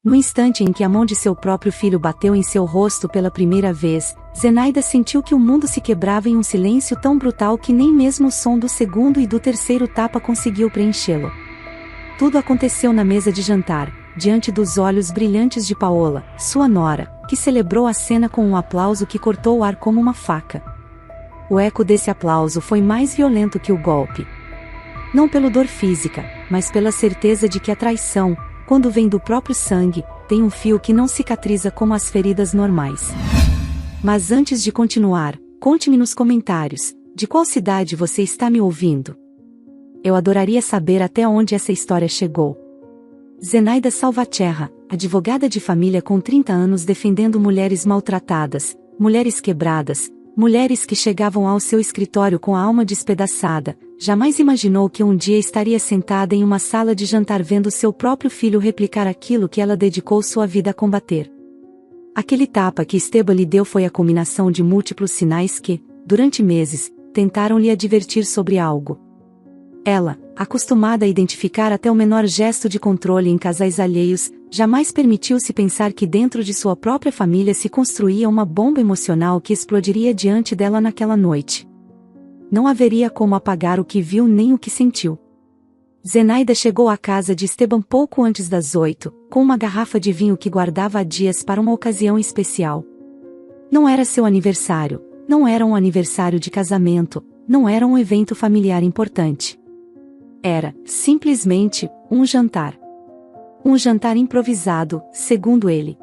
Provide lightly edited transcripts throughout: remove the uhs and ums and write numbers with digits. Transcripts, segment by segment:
No instante em que a mão de seu próprio filho bateu em seu rosto pela primeira vez, Zenaida sentiu que o mundo se quebrava em um silêncio tão brutal que nem mesmo o som do segundo e do terceiro tapa conseguiu preenchê-lo. Tudo aconteceu na mesa de jantar, diante dos olhos brilhantes de Paola, sua nora, que celebrou a cena com um aplauso que cortou o ar como uma faca. O eco desse aplauso foi mais violento que o golpe. Não pela dor física, mas pela certeza de que a traição, quando vem do próprio sangue, tem um fio que não cicatriza como as feridas normais. Mas antes de continuar, conte-me nos comentários, de qual cidade você está me ouvindo? Eu adoraria saber até onde essa história chegou. Zenaida Salvatierra, advogada de família com 30 anos defendendo mulheres maltratadas, mulheres quebradas, mulheres que chegavam ao seu escritório com a alma despedaçada, jamais imaginou que um dia estaria sentada em uma sala de jantar vendo seu próprio filho replicar aquilo que ela dedicou sua vida a combater. Aquele tapa que Esteban lhe deu foi a culminação de múltiplos sinais que, durante meses, tentaram lhe advertir sobre algo. Ela, acostumada a identificar até o menor gesto de controle em casais alheios, jamais permitiu-se pensar que dentro de sua própria família se construía uma bomba emocional que explodiria diante dela naquela noite. Não haveria como apagar o que viu nem o que sentiu. Zenaida chegou à casa de Esteban pouco antes das 8, com uma garrafa de vinho que guardava há dias para uma ocasião especial. Não era seu aniversário, não era um aniversário de casamento, não era um evento familiar importante. Era, simplesmente, um jantar. Um jantar improvisado, segundo ele.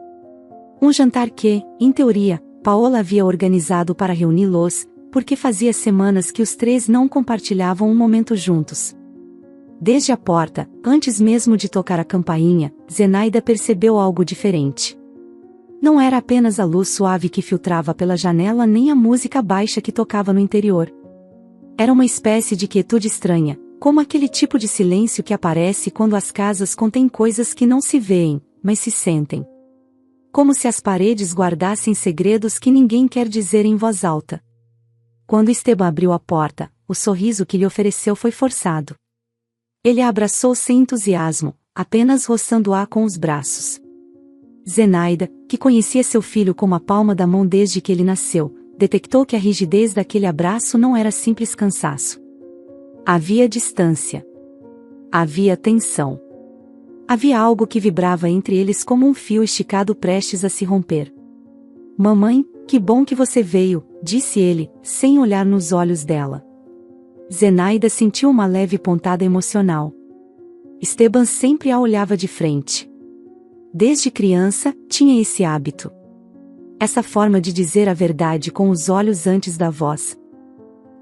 Um jantar que, em teoria, Paola havia organizado para reuni-los, porque fazia semanas que os três não compartilhavam um momento juntos. Desde a porta, antes mesmo de tocar a campainha, Zenaida percebeu algo diferente. Não era apenas a luz suave que filtrava pela janela nem a música baixa que tocava no interior. Era uma espécie de quietude estranha, como aquele tipo de silêncio que aparece quando as casas contêm coisas que não se veem, mas se sentem. Como se as paredes guardassem segredos que ninguém quer dizer em voz alta. Quando Esteban abriu a porta, o sorriso que lhe ofereceu foi forçado. Ele a abraçou sem entusiasmo, apenas roçando-a com os braços. Zenaida, que conhecia seu filho como a palma da mão desde que ele nasceu, detectou que a rigidez daquele abraço não era simples cansaço. Havia distância. Havia tensão. Havia algo que vibrava entre eles como um fio esticado prestes a se romper. Mamãe, que bom que você veio, disse ele, sem olhar nos olhos dela. Zenaida sentiu uma leve pontada emocional. Esteban sempre a olhava de frente. Desde criança, tinha esse hábito. Essa forma de dizer a verdade com os olhos antes da voz.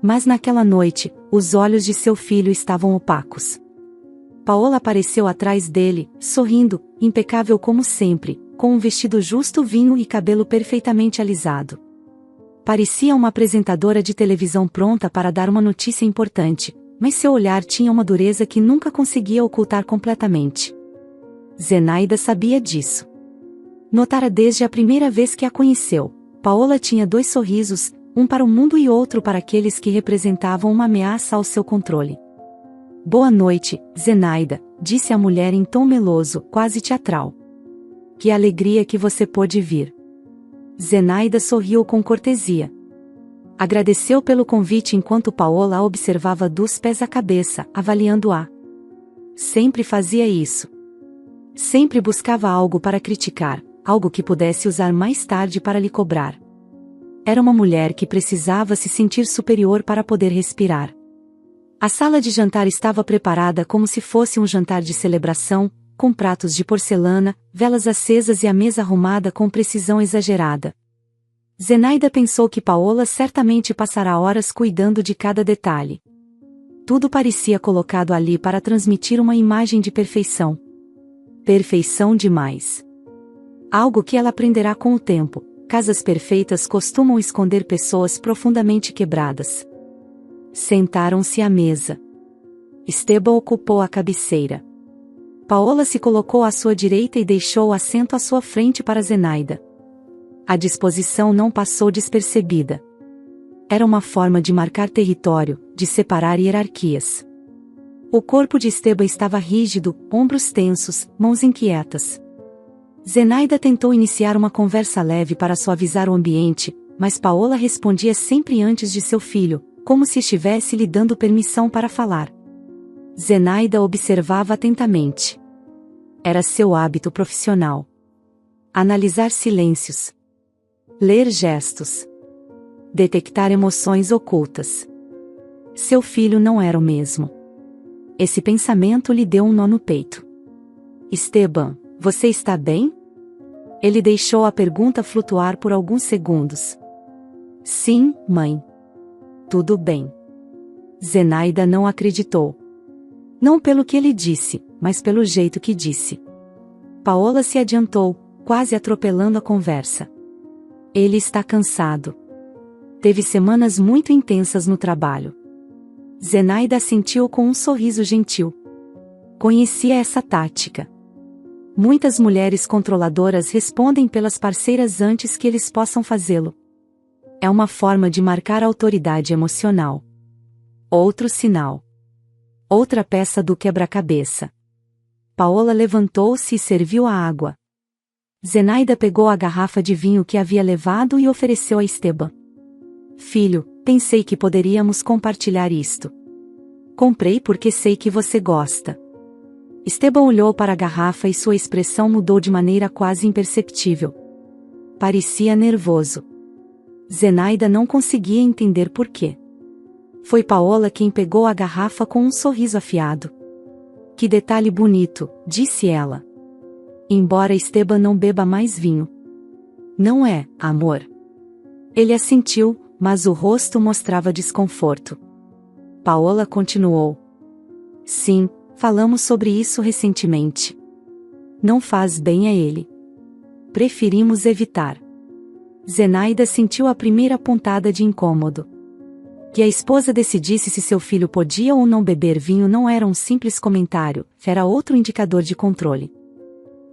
Mas naquela noite, os olhos de seu filho estavam opacos. Paola apareceu atrás dele, sorrindo, impecável como sempre, com um vestido justo vinho e cabelo perfeitamente alisado. Parecia uma apresentadora de televisão pronta para dar uma notícia importante, mas seu olhar tinha uma dureza que nunca conseguia ocultar completamente. Zenaida sabia disso. Notara desde a primeira vez que a conheceu. Paola tinha dois sorrisos, um para o mundo e outro para aqueles que representavam uma ameaça ao seu controle. Boa noite, Zenaida, disse a mulher em tom meloso, quase teatral. Que alegria que você pôde vir. Zenaida sorriu com cortesia. Agradeceu pelo convite enquanto Paola a observava dos pés à cabeça, avaliando-a. Sempre fazia isso. Sempre buscava algo para criticar, algo que pudesse usar mais tarde para lhe cobrar. Era uma mulher que precisava se sentir superior para poder respirar. A sala de jantar estava preparada como se fosse um jantar de celebração, com pratos de porcelana, velas acesas e a mesa arrumada com precisão exagerada. Zenaida pensou que Paola certamente passará horas cuidando de cada detalhe. Tudo parecia colocado ali para transmitir uma imagem de perfeição. Perfeição demais. Algo que ela aprenderá com o tempo. Casas perfeitas costumam esconder pessoas profundamente quebradas. Sentaram-se à mesa. Esteban ocupou a cabeceira. Paola se colocou à sua direita e deixou o assento à sua frente para Zenaida. A disposição não passou despercebida. Era uma forma de marcar território, de separar hierarquias. O corpo de Esteban estava rígido, ombros tensos, mãos inquietas. Zenaida tentou iniciar uma conversa leve para suavizar o ambiente, mas Paola respondia sempre antes de seu filho, como se estivesse lhe dando permissão para falar. Zenaida observava atentamente. Era seu hábito profissional. Analisar silêncios. Ler gestos. Detectar emoções ocultas. Seu filho não era o mesmo. Esse pensamento lhe deu um nó no peito. Esteban, você está bem? Ele deixou a pergunta flutuar por alguns segundos. Sim, mãe. Tudo bem. Zenaida não acreditou. Não pelo que ele disse, mas pelo jeito que disse. Paola se adiantou, quase atropelando a conversa. Ele está cansado. Teve semanas muito intensas no trabalho. Zenaida assentiu com um sorriso gentil. Conhecia essa tática. Muitas mulheres controladoras respondem pelas parceiras antes que eles possam fazê-lo. É uma forma de marcar autoridade emocional. Outro sinal. Outra peça do quebra-cabeça. Paola levantou-se e serviu a água. Zenaida pegou a garrafa de vinho que havia levado e ofereceu a Esteban. Filho, pensei que poderíamos compartilhar isto. Comprei porque sei que você gosta. Esteban olhou para a garrafa e sua expressão mudou de maneira quase imperceptível. Parecia nervoso. Zenaida não conseguia entender por quê. Foi Paola quem pegou a garrafa com um sorriso afiado. Que detalhe bonito, disse ela. Embora Esteban não beba mais vinho. Não é, amor. Ele assentiu, mas o rosto mostrava desconforto. Paola continuou. Sim, falamos sobre isso recentemente. Não faz bem a ele. Preferimos evitar. Zenaida sentiu a primeira pontada de incômodo. Que a esposa decidisse se seu filho podia ou não beber vinho não era um simples comentário, era outro indicador de controle.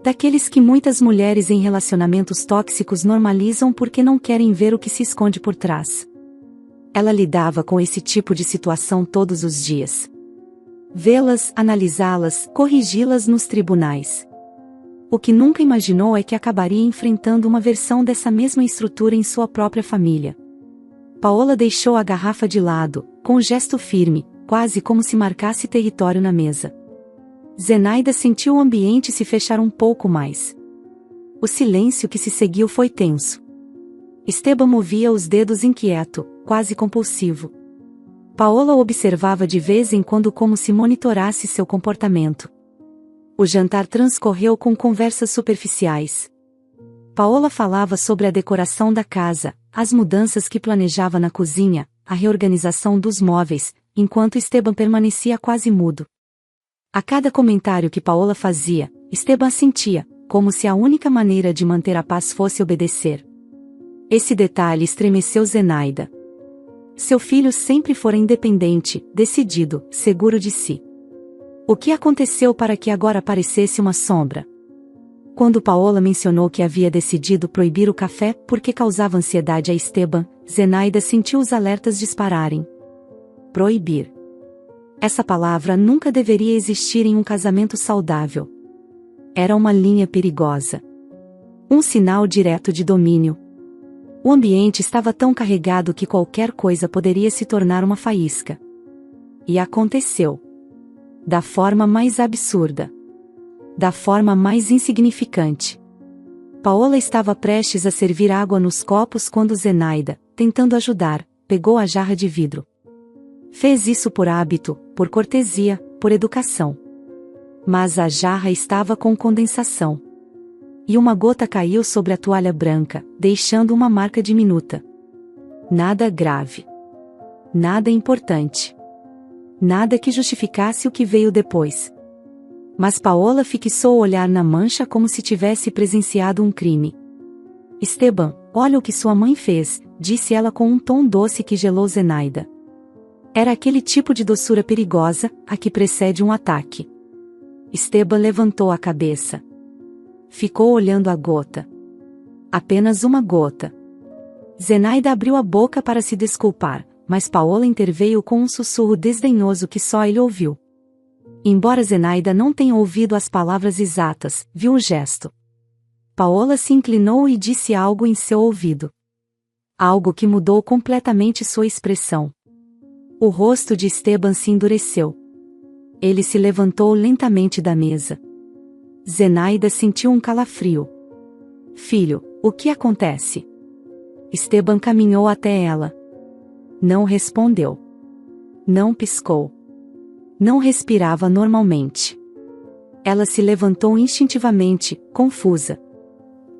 Daqueles que muitas mulheres em relacionamentos tóxicos normalizam porque não querem ver o que se esconde por trás. Ela lidava com esse tipo de situação todos os dias. Vê-las, analisá-las, corrigi-las nos tribunais. O que nunca imaginou é que acabaria enfrentando uma versão dessa mesma estrutura em sua própria família. Paola deixou a garrafa de lado, com um gesto firme, quase como se marcasse território na mesa. Zenaida sentiu o ambiente se fechar um pouco mais. O silêncio que se seguiu foi tenso. Esteban movia os dedos inquieto, quase compulsivo. Paola observava de vez em quando como se monitorasse seu comportamento. O jantar transcorreu com conversas superficiais. Paola falava sobre a decoração da casa, as mudanças que planejava na cozinha, a reorganização dos móveis, enquanto Esteban permanecia quase mudo. A cada comentário que Paola fazia, Esteban assentia, como se a única maneira de manter a paz fosse obedecer. Esse detalhe estremeceu Zenaida. Seu filho sempre fora independente, decidido, seguro de si. O que aconteceu para que agora aparecesse uma sombra? Quando Paola mencionou que havia decidido proibir o café porque causava ansiedade a Esteban, Zenaida sentiu os alertas dispararem. Proibir. Essa palavra nunca deveria existir em um casamento saudável. Era uma linha perigosa. Um sinal direto de domínio. O ambiente estava tão carregado que qualquer coisa poderia se tornar uma faísca. E aconteceu. Da forma mais absurda. Da forma mais insignificante. Paola estava prestes a servir água nos copos quando Zenaida, tentando ajudar, pegou a jarra de vidro. Fez isso por hábito, por cortesia, por educação. Mas a jarra estava com condensação. E uma gota caiu sobre a toalha branca, deixando uma marca diminuta. Nada grave. Nada importante. Nada que justificasse o que veio depois. Mas Paola fixou o olhar na mancha como se tivesse presenciado um crime. Esteban, olha o que sua mãe fez, disse ela com um tom doce que gelou Zenaida. Era aquele tipo de doçura perigosa, a que precede um ataque. Esteban levantou a cabeça. Ficou olhando a gota. Apenas uma gota. Zenaida abriu a boca para se desculpar, mas Paola interveio com um sussurro desdenhoso que só ele ouviu. Embora Zenaida não tenha ouvido as palavras exatas, viu o gesto. Paola se inclinou e disse algo em seu ouvido. Algo que mudou completamente sua expressão. O rosto de Esteban se endureceu. Ele se levantou lentamente da mesa. Zenaida sentiu um calafrio. Filho, o que acontece? Esteban caminhou até ela. Não respondeu. Não piscou. Não respirava normalmente. Ela se levantou instintivamente, confusa.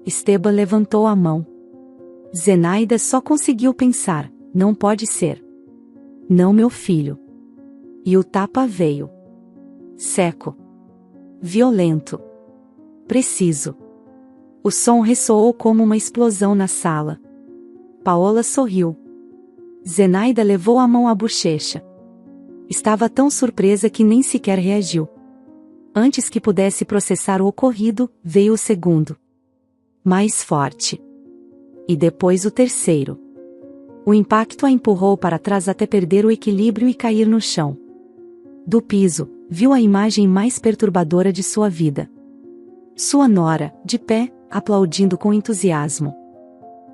Esteban levantou a mão. Zenaida só conseguiu pensar, não pode ser. Não, meu filho. E o tapa veio. Seco. Violento. Preciso. O som ressoou como uma explosão na sala. Paola sorriu. Zenaida levou a mão à bochecha. Estava tão surpresa que nem sequer reagiu. Antes que pudesse processar o ocorrido, veio o segundo. Mais forte. E depois o terceiro. O impacto a empurrou para trás até perder o equilíbrio e cair no chão. Do piso, viu a imagem mais perturbadora de sua vida. Sua nora, de pé, aplaudindo com entusiasmo.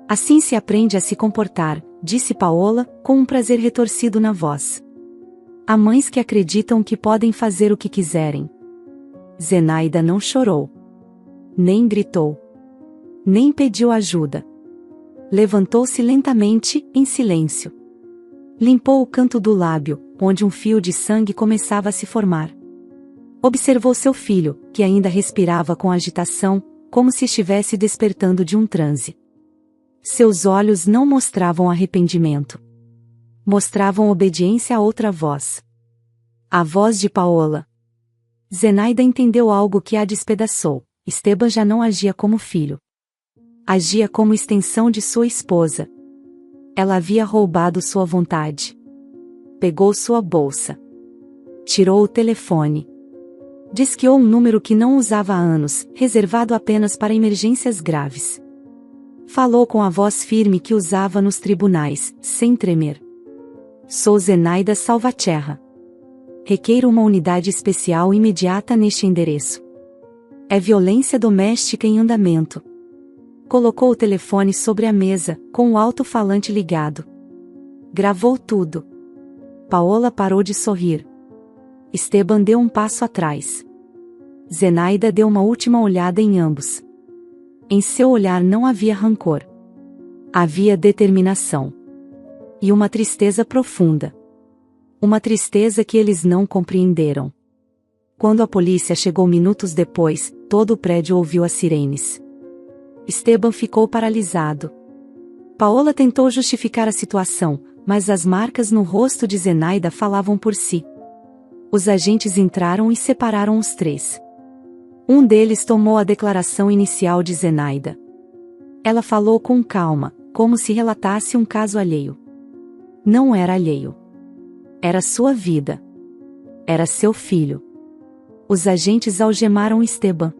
Assim se aprende a se comportar, disse Paola, com um prazer retorcido na voz. Há mães que acreditam que podem fazer o que quiserem. Zenaida não chorou. Nem gritou. Nem pediu ajuda. Levantou-se lentamente, em silêncio. Limpou o canto do lábio, onde um fio de sangue começava a se formar. Observou seu filho, que ainda respirava com agitação, como se estivesse despertando de um transe. Seus olhos não mostravam arrependimento. Mostravam obediência a outra voz. A voz de Paola. Zenaida entendeu algo que a despedaçou. Esteban já não agia como filho. Agia como extensão de sua esposa. Ela havia roubado sua vontade. Pegou sua bolsa. Tirou o telefone. Disqueou um número que não usava há anos, reservado apenas para emergências graves. Falou com a voz firme que usava nos tribunais, sem tremer. Sou Zenaida Salvatierra. Requeiro uma unidade especial imediata neste endereço. É violência doméstica em andamento. Colocou o telefone sobre a mesa, com o alto-falante ligado. Gravou tudo. Paola parou de sorrir. Esteban deu um passo atrás. Zenaida deu uma última olhada em ambos. Em seu olhar não havia rancor. Havia determinação. E uma tristeza profunda. Uma tristeza que eles não compreenderam. Quando a polícia chegou minutos depois, todo o prédio ouviu as sirenes. Esteban ficou paralisado. Paola tentou justificar a situação, mas as marcas no rosto de Zenaida falavam por si. Os agentes entraram e separaram os três. Um deles tomou a declaração inicial de Zenaida. Ela falou com calma, como se relatasse um caso alheio. Não era alheio. Era sua vida. Era seu filho. Os agentes algemaram Esteban.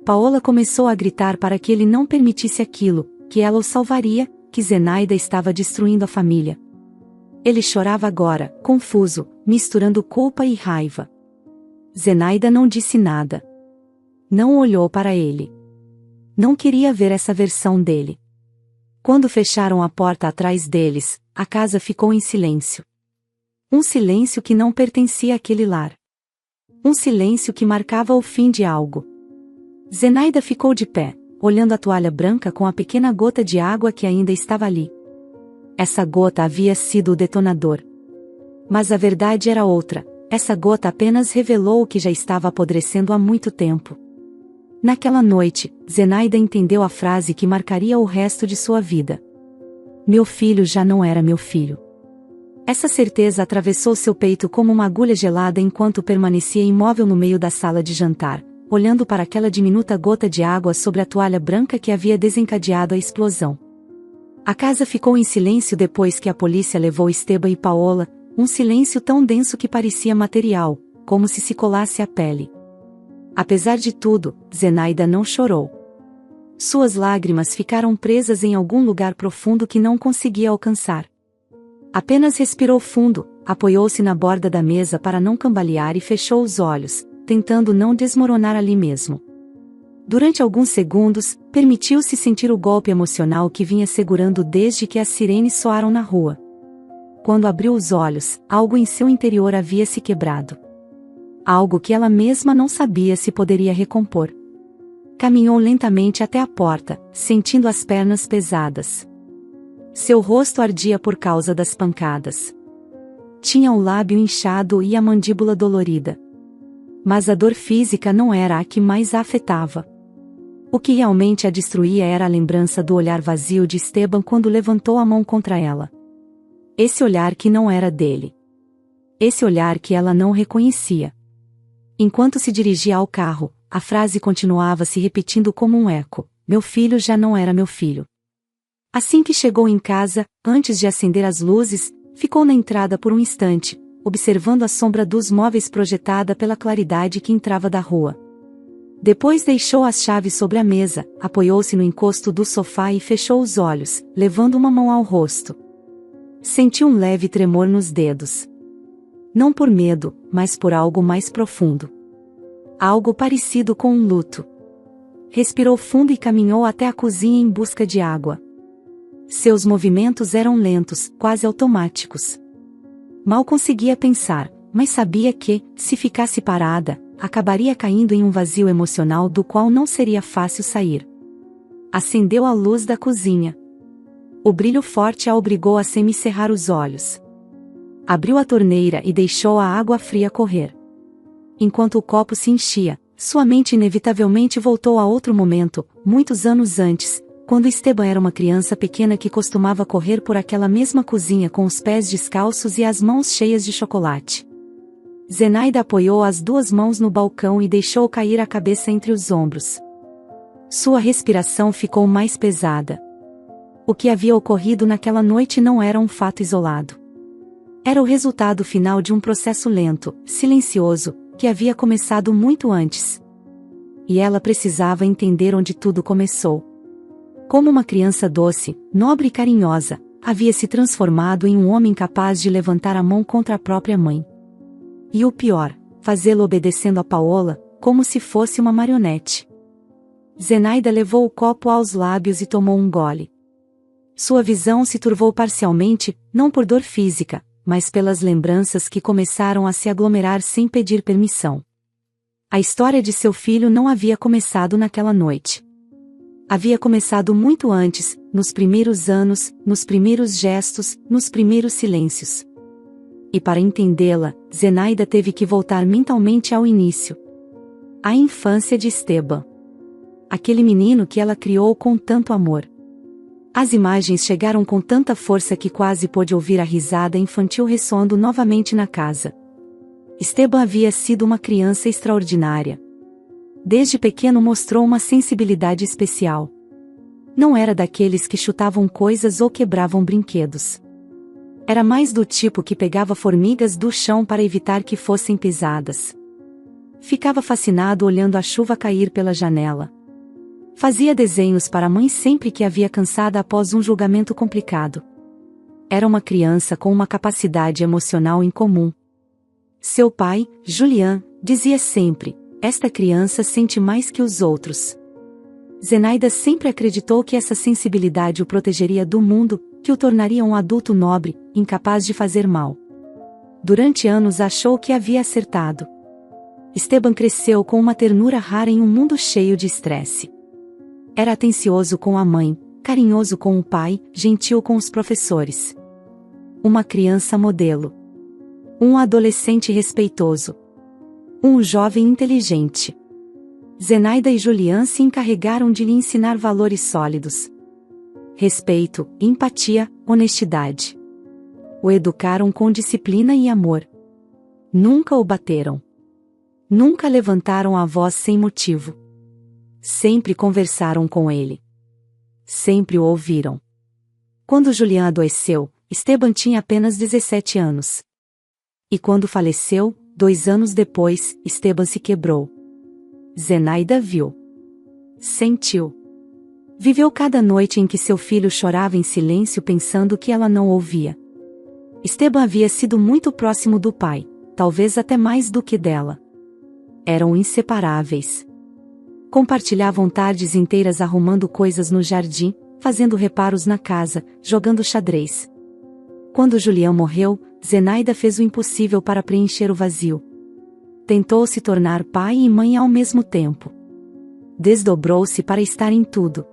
Paola começou a gritar para que ele não permitisse aquilo, que ela o salvaria, que Zenaida estava destruindo a família. Ele chorava agora, confuso, misturando culpa e raiva. Zenaida não disse nada. Não olhou para ele. Não queria ver essa versão dele. Quando fecharam a porta atrás deles, a casa ficou em silêncio. Um silêncio que não pertencia àquele lar. Um silêncio que marcava o fim de algo. Zenaida ficou de pé, olhando a toalha branca com a pequena gota de água que ainda estava ali. Essa gota havia sido o detonador. Mas a verdade era outra, essa gota apenas revelou o que já estava apodrecendo há muito tempo. Naquela noite, Zenaida entendeu a frase que marcaria o resto de sua vida. Meu filho já não era meu filho. Essa certeza atravessou seu peito como uma agulha gelada enquanto permanecia imóvel no meio da sala de jantar, olhando para aquela diminuta gota de água sobre a toalha branca que havia desencadeado a explosão. A casa ficou em silêncio depois que a polícia levou Esteban e Paola, um silêncio tão denso que parecia material, como se colasse à pele. Apesar de tudo, Zenaida não chorou. Suas lágrimas ficaram presas em algum lugar profundo que não conseguia alcançar. Apenas respirou fundo, apoiou-se na borda da mesa para não cambalear e fechou os olhos, tentando não desmoronar ali mesmo. Durante alguns segundos, permitiu-se sentir o golpe emocional que vinha segurando desde que as sirenes soaram na rua. Quando abriu os olhos, algo em seu interior havia se quebrado. Algo que ela mesma não sabia se poderia recompor. Caminhou lentamente até a porta, sentindo as pernas pesadas. Seu rosto ardia por causa das pancadas. Tinha o lábio inchado e a mandíbula dolorida. Mas a dor física não era a que mais a afetava. O que realmente a destruía era a lembrança do olhar vazio de Esteban quando levantou a mão contra ela. Esse olhar que não era dele. Esse olhar que ela não reconhecia. Enquanto se dirigia ao carro, a frase continuava se repetindo como um eco: meu filho já não era meu filho. Assim que chegou em casa, antes de acender as luzes, ficou na entrada por um instante, observando a sombra dos móveis projetada pela claridade que entrava da rua. Depois deixou as chaves sobre a mesa, apoiou-se no encosto do sofá e fechou os olhos, levando uma mão ao rosto. Sentiu um leve tremor nos dedos. Não por medo, mas por algo mais profundo. Algo parecido com um luto. Respirou fundo e caminhou até a cozinha em busca de água. Seus movimentos eram lentos, quase automáticos. Mal conseguia pensar, mas sabia que, se ficasse parada, acabaria caindo em um vazio emocional do qual não seria fácil sair. Acendeu a luz da cozinha. O brilho forte a obrigou a semicerrar os olhos. Abriu a torneira e deixou a água fria correr. Enquanto o copo se enchia, sua mente inevitavelmente voltou a outro momento, muitos anos antes, quando Esteban era uma criança pequena que costumava correr por aquela mesma cozinha com os pés descalços e as mãos cheias de chocolate. Zenaida apoiou as duas mãos no balcão e deixou cair a cabeça entre os ombros. Sua respiração ficou mais pesada. O que havia ocorrido naquela noite não era um fato isolado. Era o resultado final de um processo lento, silencioso, que havia começado muito antes. E ela precisava entender onde tudo começou. Como uma criança doce, nobre e carinhosa, havia se transformado em um homem capaz de levantar a mão contra a própria mãe. E o pior, fazê-lo obedecendo a Paola, como se fosse uma marionete. Zenaida levou o copo aos lábios e tomou um gole. Sua visão se turvou parcialmente, não por dor física, mas pelas lembranças que começaram a se aglomerar sem pedir permissão. A história de seu filho não havia começado naquela noite. Havia começado muito antes, nos primeiros anos, nos primeiros gestos, nos primeiros silêncios. E para entendê-la, Zenaida teve que voltar mentalmente ao início. A infância de Esteban. Aquele menino que ela criou com tanto amor. As imagens chegaram com tanta força que quase pôde ouvir a risada infantil ressoando novamente na casa. Esteban havia sido uma criança extraordinária. Desde pequeno mostrou uma sensibilidade especial. Não era daqueles que chutavam coisas ou quebravam brinquedos. Era mais do tipo que pegava formigas do chão para evitar que fossem pisadas. Ficava fascinado olhando a chuva cair pela janela. Fazia desenhos para a mãe sempre que havia cansada após um julgamento complicado. Era uma criança com uma capacidade emocional incomum. Seu pai, Julian, dizia sempre: esta criança sente mais que os outros. Zenaida sempre acreditou que essa sensibilidade o protegeria do mundo, que o tornaria um adulto nobre, incapaz de fazer mal. Durante anos achou que havia acertado. Esteban cresceu com uma ternura rara em um mundo cheio de estresse. Era atencioso com a mãe, carinhoso com o pai, gentil com os professores. Uma criança modelo. Um adolescente respeitoso. Um jovem inteligente. Zenaida e Julian se encarregaram de lhe ensinar valores sólidos. Respeito, empatia, honestidade. O educaram com disciplina e amor. Nunca o bateram. Nunca levantaram a voz sem motivo. Sempre conversaram com ele. Sempre o ouviram. Quando Julian adoeceu, Esteban tinha apenas 17 anos. E quando faleceu, 2 anos depois, Esteban se quebrou. Zenaida viu. Sentiu. Viveu cada noite em que seu filho chorava em silêncio pensando que ela não ouvia. Esteban havia sido muito próximo do pai, talvez até mais do que dela. Eram inseparáveis. Compartilhavam tardes inteiras arrumando coisas no jardim, fazendo reparos na casa, jogando xadrez. Quando Julião morreu, Zenaida fez o impossível para preencher o vazio. Tentou se tornar pai e mãe ao mesmo tempo. Desdobrou-se para estar em tudo.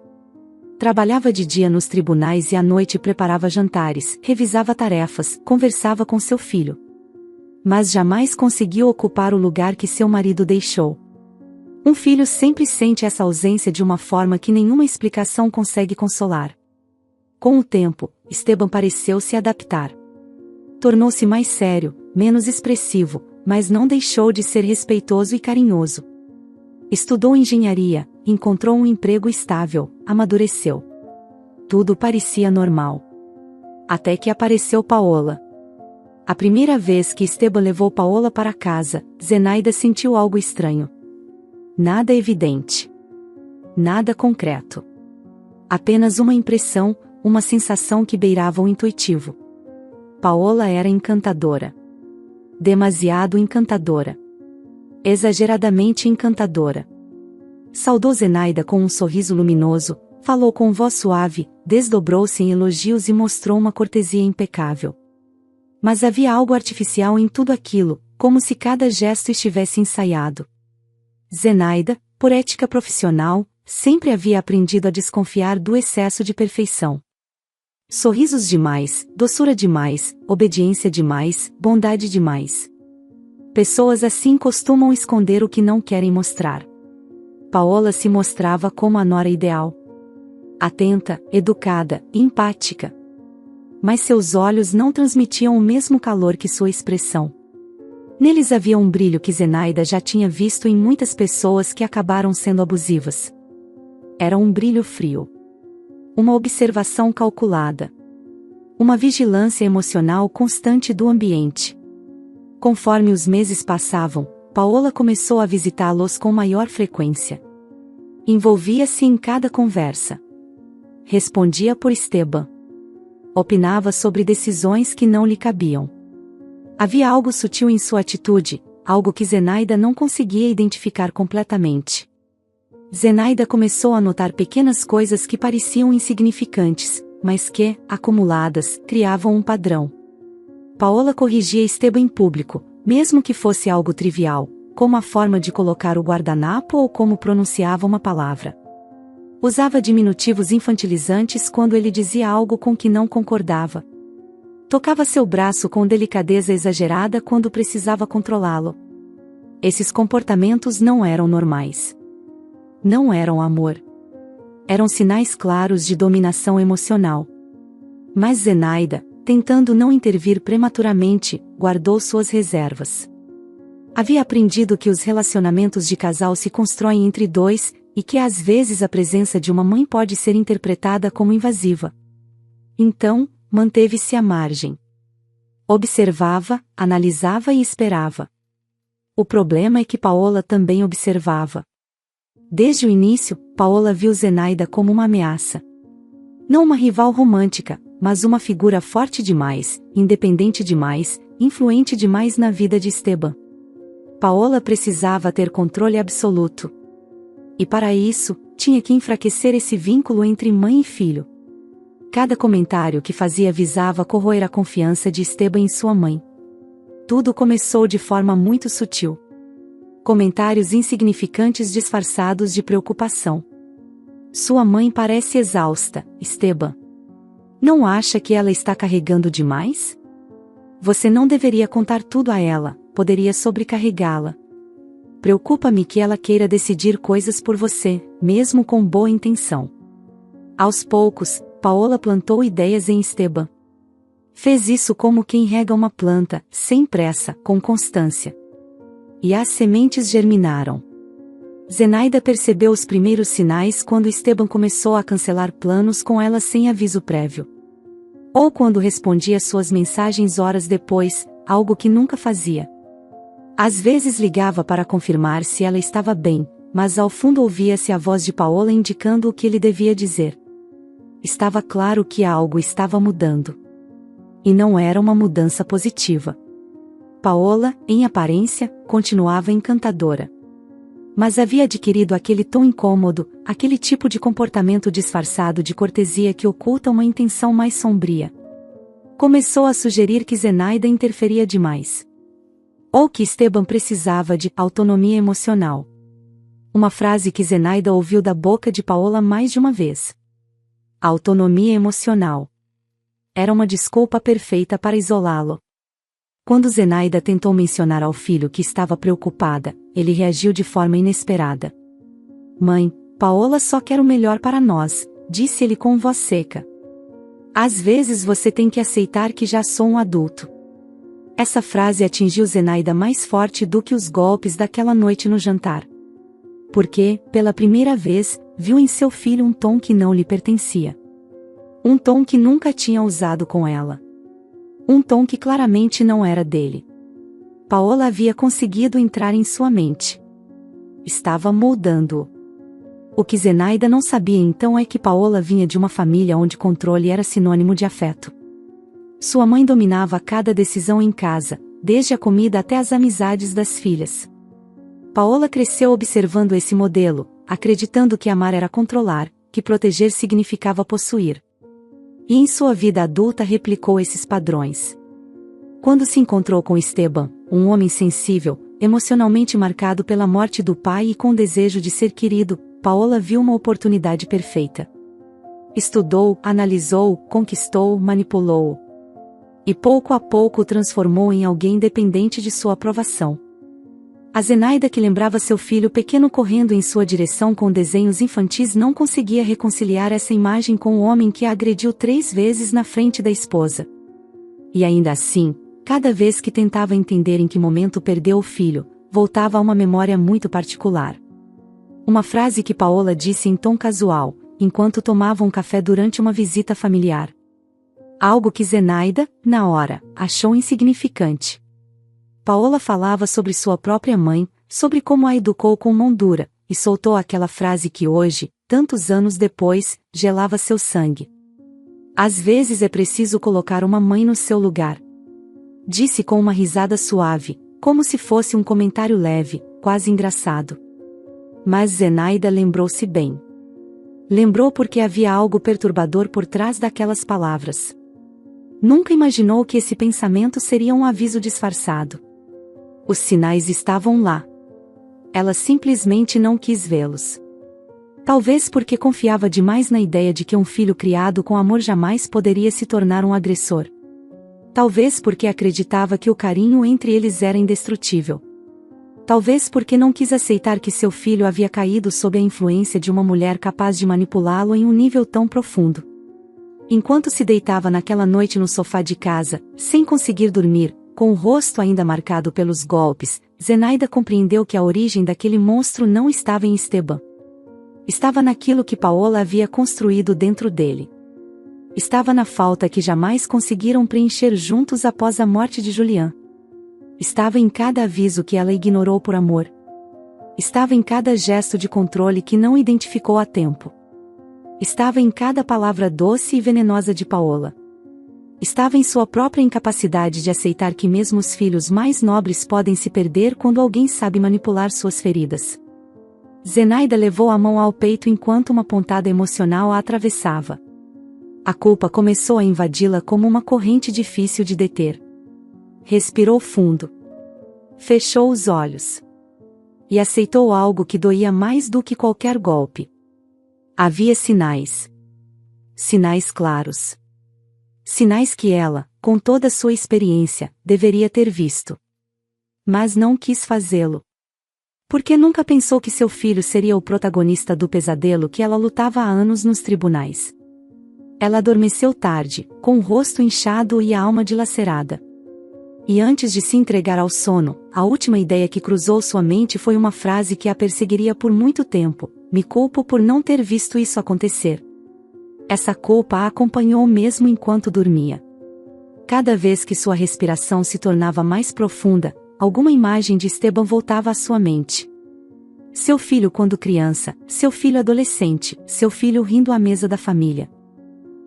Trabalhava de dia nos tribunais e à noite preparava jantares, revisava tarefas, conversava com seu filho. Mas jamais conseguiu ocupar o lugar que seu marido deixou. Um filho sempre sente essa ausência de uma forma que nenhuma explicação consegue consolar. Com o tempo, Esteban pareceu se adaptar. Tornou-se mais sério, menos expressivo, mas não deixou de ser respeitoso e carinhoso. Estudou engenharia, encontrou um emprego estável, amadureceu. Tudo parecia normal. Até que apareceu Paola. A primeira vez que Esteban levou Paola para casa, Zenaida sentiu algo estranho. Nada evidente. Nada concreto. Apenas uma impressão, uma sensação que beirava o intuitivo. Paola era encantadora. Demasiado encantadora. Exageradamente encantadora. Saudou Zenaida com um sorriso luminoso, falou com voz suave, desdobrou-se em elogios e mostrou uma cortesia impecável. Mas havia algo artificial em tudo aquilo, como se cada gesto estivesse ensaiado. Zenaida, por ética profissional, sempre havia aprendido a desconfiar do excesso de perfeição. Sorrisos demais, doçura demais, obediência demais, bondade demais. Pessoas assim costumam esconder o que não querem mostrar. Paola se mostrava como a nora ideal. Atenta, educada, empática. Mas seus olhos não transmitiam o mesmo calor que sua expressão. Neles havia um brilho que Zenaida já tinha visto em muitas pessoas que acabaram sendo abusivas. Era um brilho frio. Uma observação calculada. Uma vigilância emocional constante do ambiente. Conforme os meses passavam, Paola começou a visitá-los com maior frequência. Envolvia-se em cada conversa. Respondia por Esteban. Opinava sobre decisões que não lhe cabiam. Havia algo sutil em sua atitude, algo que Zenaida não conseguia identificar completamente. Zenaida começou a notar pequenas coisas que pareciam insignificantes, mas que, acumuladas, criavam um padrão. Paola corrigia Esteban em público, mesmo que fosse algo trivial, como a forma de colocar o guardanapo ou como pronunciava uma palavra. Usava diminutivos infantilizantes quando ele dizia algo com que não concordava. Tocava seu braço com delicadeza exagerada quando precisava controlá-lo. Esses comportamentos não eram normais. Não eram amor. Eram sinais claros de dominação emocional. Mas Zenaida, tentando não intervir prematuramente, guardou suas reservas. Havia aprendido que os relacionamentos de casal se constroem entre dois, e que às vezes a presença de uma mãe pode ser interpretada como invasiva. Então, manteve-se à margem. Observava, analisava e esperava. O problema é que Paola também observava. Desde o início, Paola viu Zenaida como uma ameaça. Não uma rival romântica, mas uma figura forte demais, independente demais, influente demais na vida de Esteban. Paola precisava ter controle absoluto. E para isso, tinha que enfraquecer esse vínculo entre mãe e filho. Cada comentário que fazia visava corroer a confiança de Esteban em sua mãe. Tudo começou de forma muito sutil. Comentários insignificantes disfarçados de preocupação. Sua mãe parece exausta, Esteban. Não acha que ela está carregando demais? Você não deveria contar tudo a ela, poderia sobrecarregá-la. Preocupa-me que ela queira decidir coisas por você, mesmo com boa intenção. Aos poucos, Paola plantou ideias em Esteban. Fez isso como quem rega uma planta, sem pressa, com constância. E as sementes germinaram. Zenaida percebeu os primeiros sinais quando Esteban começou a cancelar planos com ela sem aviso prévio. Ou quando respondia suas mensagens horas depois, algo que nunca fazia. Às vezes ligava para confirmar se ela estava bem, mas ao fundo ouvia-se a voz de Paola indicando o que ele devia dizer. Estava claro que algo estava mudando. E não era uma mudança positiva. Paola, em aparência, continuava encantadora. Mas havia adquirido aquele tom incômodo, aquele tipo de comportamento disfarçado de cortesia que oculta uma intenção mais sombria. Começou a sugerir que Zenaida interferia demais. Ou que Esteban precisava de autonomia emocional. Uma frase que Zenaida ouviu da boca de Paola mais de uma vez. Autonomia emocional. Era uma desculpa perfeita para isolá-lo. Quando Zenaida tentou mencionar ao filho que estava preocupada, ele reagiu de forma inesperada. Mãe, Paola só quer o melhor para nós, disse ele com voz seca. Às vezes você tem que aceitar que já sou um adulto. Essa frase atingiu Zenaida mais forte do que os golpes daquela noite no jantar. Porque, pela primeira vez, viu em seu filho um tom que não lhe pertencia. Um tom que nunca tinha usado com ela. Um tom que claramente não era dele. Paola havia conseguido entrar em sua mente. Estava moldando-o. O que Zenaida não sabia então é que Paola vinha de uma família onde controle era sinônimo de afeto. Sua mãe dominava cada decisão em casa, desde a comida até as amizades das filhas. Paola cresceu observando esse modelo, acreditando que amar era controlar, que proteger significava possuir. E em sua vida adulta replicou esses padrões. Quando se encontrou com Esteban, um homem sensível, emocionalmente marcado pela morte do pai e com desejo de ser querido, Paola viu uma oportunidade perfeita. Estudou, analisou, conquistou, manipulou. E pouco a pouco o transformou em alguém dependente de sua aprovação. A Zenaida, que lembrava seu filho pequeno correndo em sua direção com desenhos infantis, não conseguia reconciliar essa imagem com o homem que a agrediu 3 vezes na frente da esposa. E ainda assim, cada vez que tentava entender em que momento perdeu o filho, voltava a uma memória muito particular. Uma frase que Paola disse em tom casual, enquanto tomava um café durante uma visita familiar. Algo que Zenaida, na hora, achou insignificante. Paola falava sobre sua própria mãe, sobre como a educou com mão dura, e soltou aquela frase que hoje, tantos anos depois, gelava seu sangue. Às vezes é preciso colocar uma mãe no seu lugar. Disse com uma risada suave, como se fosse um comentário leve, quase engraçado. Mas Zenaida lembrou-se bem. Lembrou porque havia algo perturbador por trás daquelas palavras. Nunca imaginou que esse pensamento seria um aviso disfarçado. Os sinais estavam lá. Ela simplesmente não quis vê-los. Talvez porque confiava demais na ideia de que um filho criado com amor jamais poderia se tornar um agressor. Talvez porque acreditava que o carinho entre eles era indestrutível. Talvez porque não quis aceitar que seu filho havia caído sob a influência de uma mulher capaz de manipulá-lo em um nível tão profundo. Enquanto se deitava naquela noite no sofá de casa, sem conseguir dormir, com o rosto ainda marcado pelos golpes, Zenaida compreendeu que a origem daquele monstro não estava em Esteban. Estava naquilo que Paola havia construído dentro dele. Estava na falta que jamais conseguiram preencher juntos após a morte de Julián. Estava em cada aviso que ela ignorou por amor. Estava em cada gesto de controle que não identificou a tempo. Estava em cada palavra doce e venenosa de Paola. Estava em sua própria incapacidade de aceitar que mesmo os filhos mais nobres podem se perder quando alguém sabe manipular suas feridas. Zenaida levou a mão ao peito enquanto uma pontada emocional a atravessava. A culpa começou a invadi-la como uma corrente difícil de deter. Respirou fundo. Fechou os olhos. E aceitou algo que doía mais do que qualquer golpe. Havia sinais. Sinais claros. Sinais que ela, com toda sua experiência, deveria ter visto. Mas não quis fazê-lo. Porque nunca pensou que seu filho seria o protagonista do pesadelo que ela lutava há anos nos tribunais. Ela adormeceu tarde, com o rosto inchado e a alma dilacerada. E antes de se entregar ao sono, a última ideia que cruzou sua mente foi uma frase que a perseguiria por muito tempo: me culpo por não ter visto isso acontecer. Essa culpa a acompanhou mesmo enquanto dormia. Cada vez que sua respiração se tornava mais profunda, alguma imagem de Esteban voltava à sua mente. Seu filho quando criança, seu filho adolescente, seu filho rindo à mesa da família.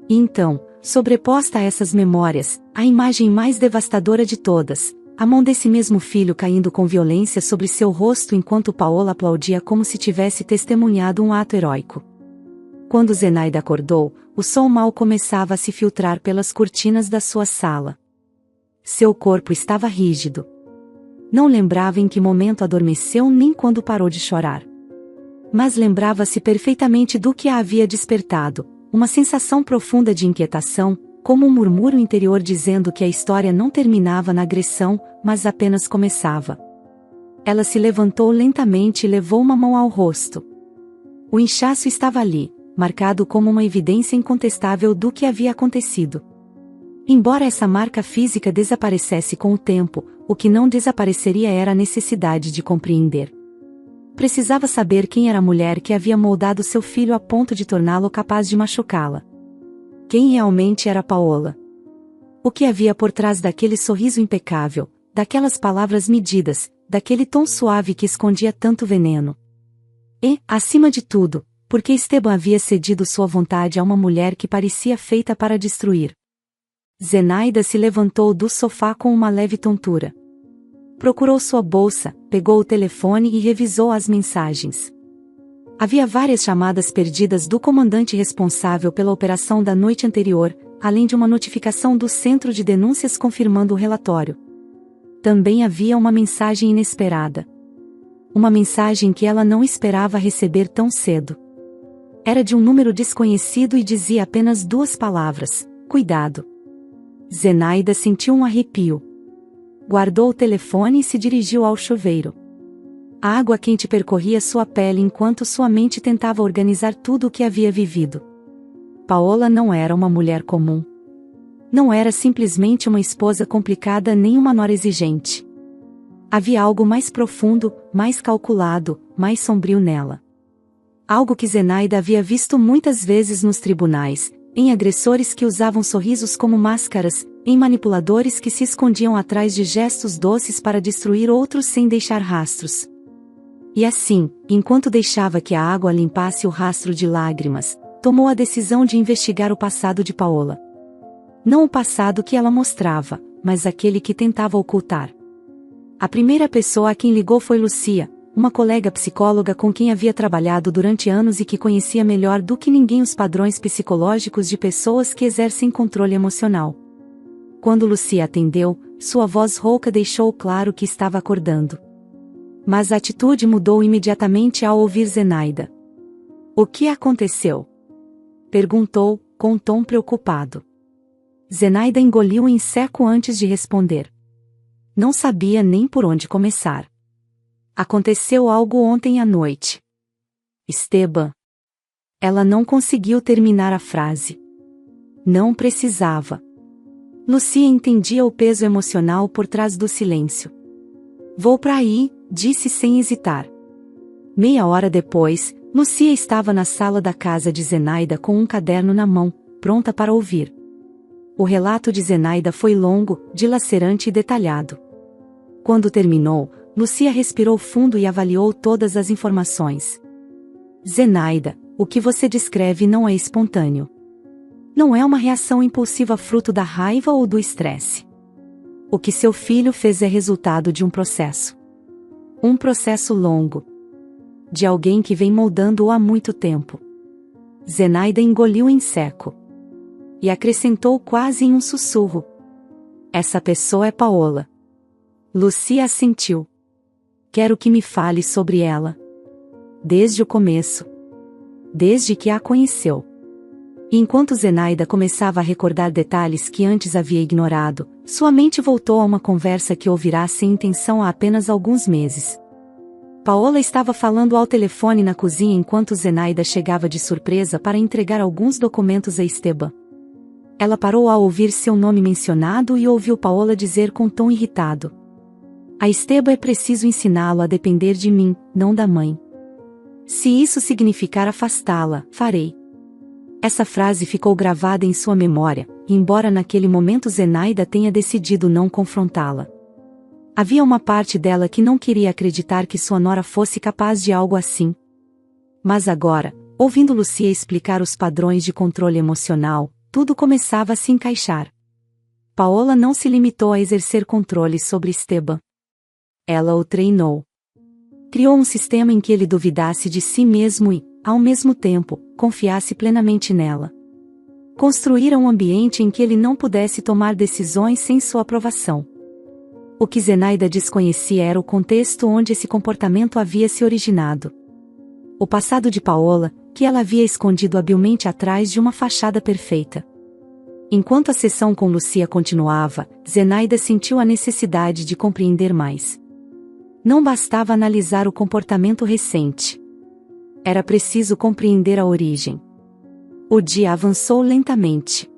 E então, sobreposta a essas memórias, a imagem mais devastadora de todas, a mão desse mesmo filho caindo com violência sobre seu rosto enquanto Paola aplaudia como se tivesse testemunhado um ato heróico. Quando Zenaida acordou, o sol mal começava a se filtrar pelas cortinas da sua sala. Seu corpo estava rígido. Não lembrava em que momento adormeceu nem quando parou de chorar. Mas lembrava-se perfeitamente do que a havia despertado, uma sensação profunda de inquietação, como um murmúrio interior dizendo que a história não terminava na agressão, mas apenas começava. Ela se levantou lentamente e levou uma mão ao rosto. O inchaço estava ali, marcado como uma evidência incontestável do que havia acontecido. Embora essa marca física desaparecesse com o tempo, o que não desapareceria era a necessidade de compreender. Precisava saber quem era a mulher que havia moldado seu filho a ponto de torná-lo capaz de machucá-la. Quem realmente era Paola? O que havia por trás daquele sorriso impecável, daquelas palavras medidas, daquele tom suave que escondia tanto veneno? E, acima de tudo, por que Esteban havia cedido sua vontade a uma mulher que parecia feita para destruir? Zenaida se levantou do sofá com uma leve tontura. Procurou sua bolsa, pegou o telefone e revisou as mensagens. Havia várias chamadas perdidas do comandante responsável pela operação da noite anterior, além de uma notificação do centro de denúncias confirmando o relatório. Também havia uma mensagem inesperada. Uma mensagem que ela não esperava receber tão cedo. Era de um número desconhecido e dizia apenas 2 palavras: cuidado. Zenaida sentiu um arrepio. Guardou o telefone e se dirigiu ao chuveiro. A água quente percorria sua pele enquanto sua mente tentava organizar tudo o que havia vivido. Paola não era uma mulher comum. Não era simplesmente uma esposa complicada nem uma nora exigente. Havia algo mais profundo, mais calculado, mais sombrio nela. Algo que Zenaida havia visto muitas vezes nos tribunais, em agressores que usavam sorrisos como máscaras, em manipuladores que se escondiam atrás de gestos doces para destruir outros sem deixar rastros. E assim, enquanto deixava que a água limpasse o rastro de lágrimas, tomou a decisão de investigar o passado de Paola. Não o passado que ela mostrava, mas aquele que tentava ocultar. A primeira pessoa a quem ligou foi Lucia, uma colega psicóloga com quem havia trabalhado durante anos e que conhecia melhor do que ninguém os padrões psicológicos de pessoas que exercem controle emocional. Quando Lucia atendeu, sua voz rouca deixou claro que estava acordando. Mas a atitude mudou imediatamente ao ouvir Zenaida. O que aconteceu? Perguntou, com um tom preocupado. Zenaida engoliu em seco antes de responder. Não sabia nem por onde começar. Aconteceu algo ontem à noite. Esteban. Ela não conseguiu terminar a frase. Não precisava. Lucia entendia o peso emocional por trás do silêncio. Vou pra aí, disse sem hesitar. Meia hora depois, Lucia estava na sala da casa de Zenaida com um caderno na mão, pronta para ouvir. O relato de Zenaida foi longo, dilacerante e detalhado. Quando terminou, Lucia respirou fundo e avaliou todas as informações. Zenaida, o que você descreve não é espontâneo. Não é uma reação impulsiva fruto da raiva ou do estresse. O que seu filho fez é resultado de um processo. Um processo longo. De alguém que vem moldando-o há muito tempo. Zenaida engoliu em seco. E acrescentou quase em um sussurro. Essa pessoa é Paola. Lucia assentiu. Quero que me fale sobre ela. Desde o começo. Desde que a conheceu. E enquanto Zenaida começava a recordar detalhes que antes havia ignorado, sua mente voltou a uma conversa que ouvirá sem intenção há apenas alguns meses. Paola estava falando ao telefone na cozinha enquanto Zenaida chegava de surpresa para entregar alguns documentos a Esteban. Ela parou ao ouvir seu nome mencionado e ouviu Paola dizer com tom irritado. A Esteban é preciso ensiná-lo a depender de mim, não da mãe. Se isso significar afastá-la, farei. Essa frase ficou gravada em sua memória, embora naquele momento Zenaida tenha decidido não confrontá-la. Havia uma parte dela que não queria acreditar que sua nora fosse capaz de algo assim. Mas agora, ouvindo Lucia explicar os padrões de controle emocional, tudo começava a se encaixar. Paola não se limitou a exercer controle sobre Esteban. Ela o treinou. Criou um sistema em que ele duvidasse de si mesmo e, ao mesmo tempo, confiasse plenamente nela. Construíram um ambiente em que ele não pudesse tomar decisões sem sua aprovação. O que Zenaida desconhecia era o contexto onde esse comportamento havia se originado. O passado de Paola, que ela havia escondido habilmente atrás de uma fachada perfeita. Enquanto a sessão com Lucia continuava, Zenaida sentiu a necessidade de compreender mais. Não bastava analisar o comportamento recente. Era preciso compreender a origem. O dia avançou lentamente.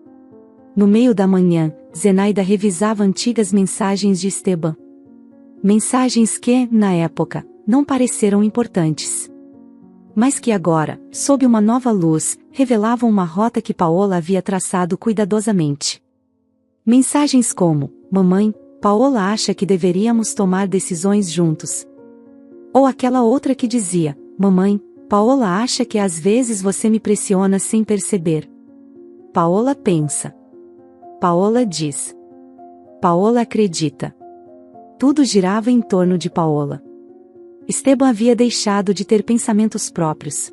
No meio da manhã, Zenaida revisava antigas mensagens de Esteban. Mensagens que, na época, não pareceram importantes. Mas que agora, sob uma nova luz, revelavam uma rota que Paola havia traçado cuidadosamente. Mensagens como: "Mamãe, Paola acha que deveríamos tomar decisões juntos." Ou aquela outra que dizia: "Mamãe, Paola acha que às vezes você me pressiona sem perceber." Paola pensa. Paola diz. Paola acredita. Tudo girava em torno de Paola. Esteban havia deixado de ter pensamentos próprios.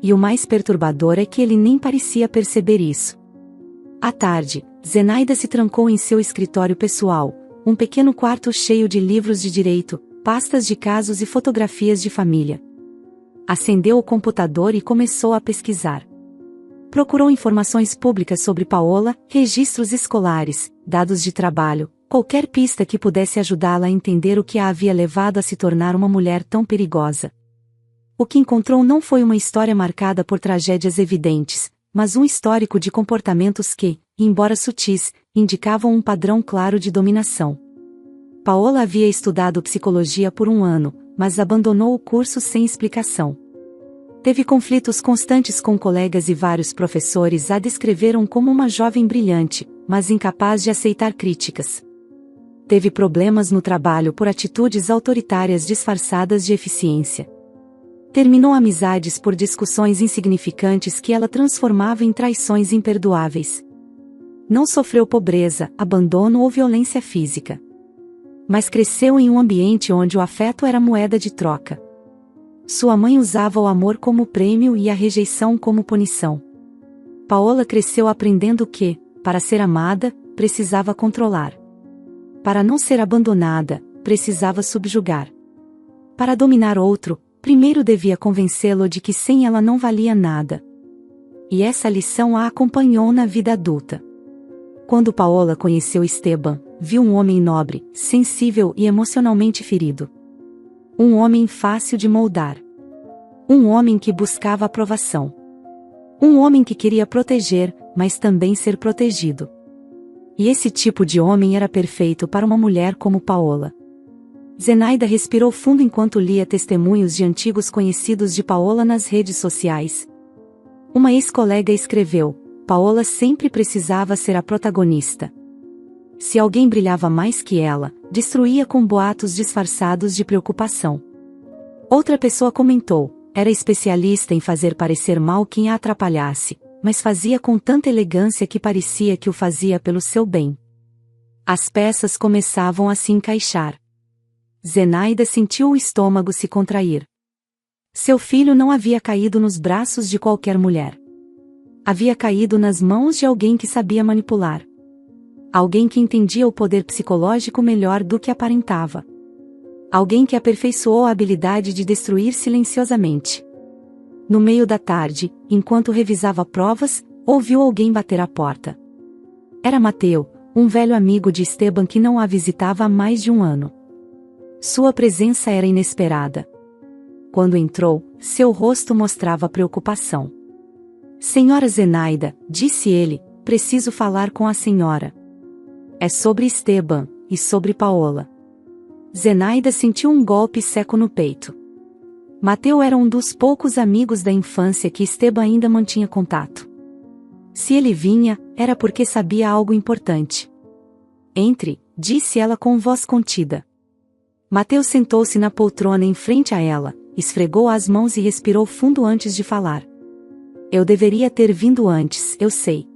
E o mais perturbador é que ele nem parecia perceber isso. À tarde, Zenaida se trancou em seu escritório pessoal, um pequeno quarto cheio de livros de direito, pastas de casos e fotografias de família. Acendeu o computador e começou a pesquisar. Procurou informações públicas sobre Paola, registros escolares, dados de trabalho, qualquer pista que pudesse ajudá-la a entender o que a havia levado a se tornar uma mulher tão perigosa. O que encontrou não foi uma história marcada por tragédias evidentes, mas um histórico de comportamentos que, embora sutis, indicavam um padrão claro de dominação. Paola havia estudado psicologia por um ano, mas abandonou o curso sem explicação. Teve conflitos constantes com colegas e vários professores a descreveram como uma jovem brilhante, mas incapaz de aceitar críticas. Teve problemas no trabalho por atitudes autoritárias disfarçadas de eficiência. Terminou amizades por discussões insignificantes que ela transformava em traições imperdoáveis. Não sofreu pobreza, abandono ou violência física. Mas cresceu em um ambiente onde o afeto era moeda de troca. Sua mãe usava o amor como prêmio e a rejeição como punição. Paola cresceu aprendendo que, para ser amada, precisava controlar. Para não ser abandonada, precisava subjugar. Para dominar outro, primeiro devia convencê-lo de que sem ela não valia nada. E essa lição a acompanhou na vida adulta. Quando Paola conheceu Esteban, viu um homem nobre, sensível e emocionalmente ferido. Um homem fácil de moldar. Um homem que buscava aprovação. Um homem que queria proteger, mas também ser protegido. E esse tipo de homem era perfeito para uma mulher como Paola. Zenaida respirou fundo enquanto lia testemunhos de antigos conhecidos de Paola nas redes sociais. Uma ex-colega escreveu: Paola sempre precisava ser a protagonista. Se alguém brilhava mais que ela, destruía com boatos disfarçados de preocupação. Outra pessoa comentou: era especialista em fazer parecer mal quem a atrapalhasse, mas fazia com tanta elegância que parecia que o fazia pelo seu bem. As peças começavam a se encaixar. Zenaida sentiu o estômago se contrair. Seu filho não havia caído nos braços de qualquer mulher. Havia caído nas mãos de alguém que sabia manipular. Alguém que entendia o poder psicológico melhor do que aparentava. Alguém que aperfeiçoou a habilidade de destruir silenciosamente. No meio da tarde, enquanto revisava provas, ouviu alguém bater à porta. Era Mateu, um velho amigo de Esteban que não a visitava há mais de um ano. Sua presença era inesperada. Quando entrou, seu rosto mostrava preocupação. Senhora Zenaida, disse ele, preciso falar com a senhora. É sobre Esteban, e sobre Paola. Zenaida sentiu um golpe seco no peito. Mateu era um dos poucos amigos da infância que Esteban ainda mantinha contato. Se ele vinha, era porque sabia algo importante. Entre, disse ela com voz contida. Mateu sentou-se na poltrona em frente a ela, esfregou as mãos e respirou fundo antes de falar. Eu deveria ter vindo antes, eu sei.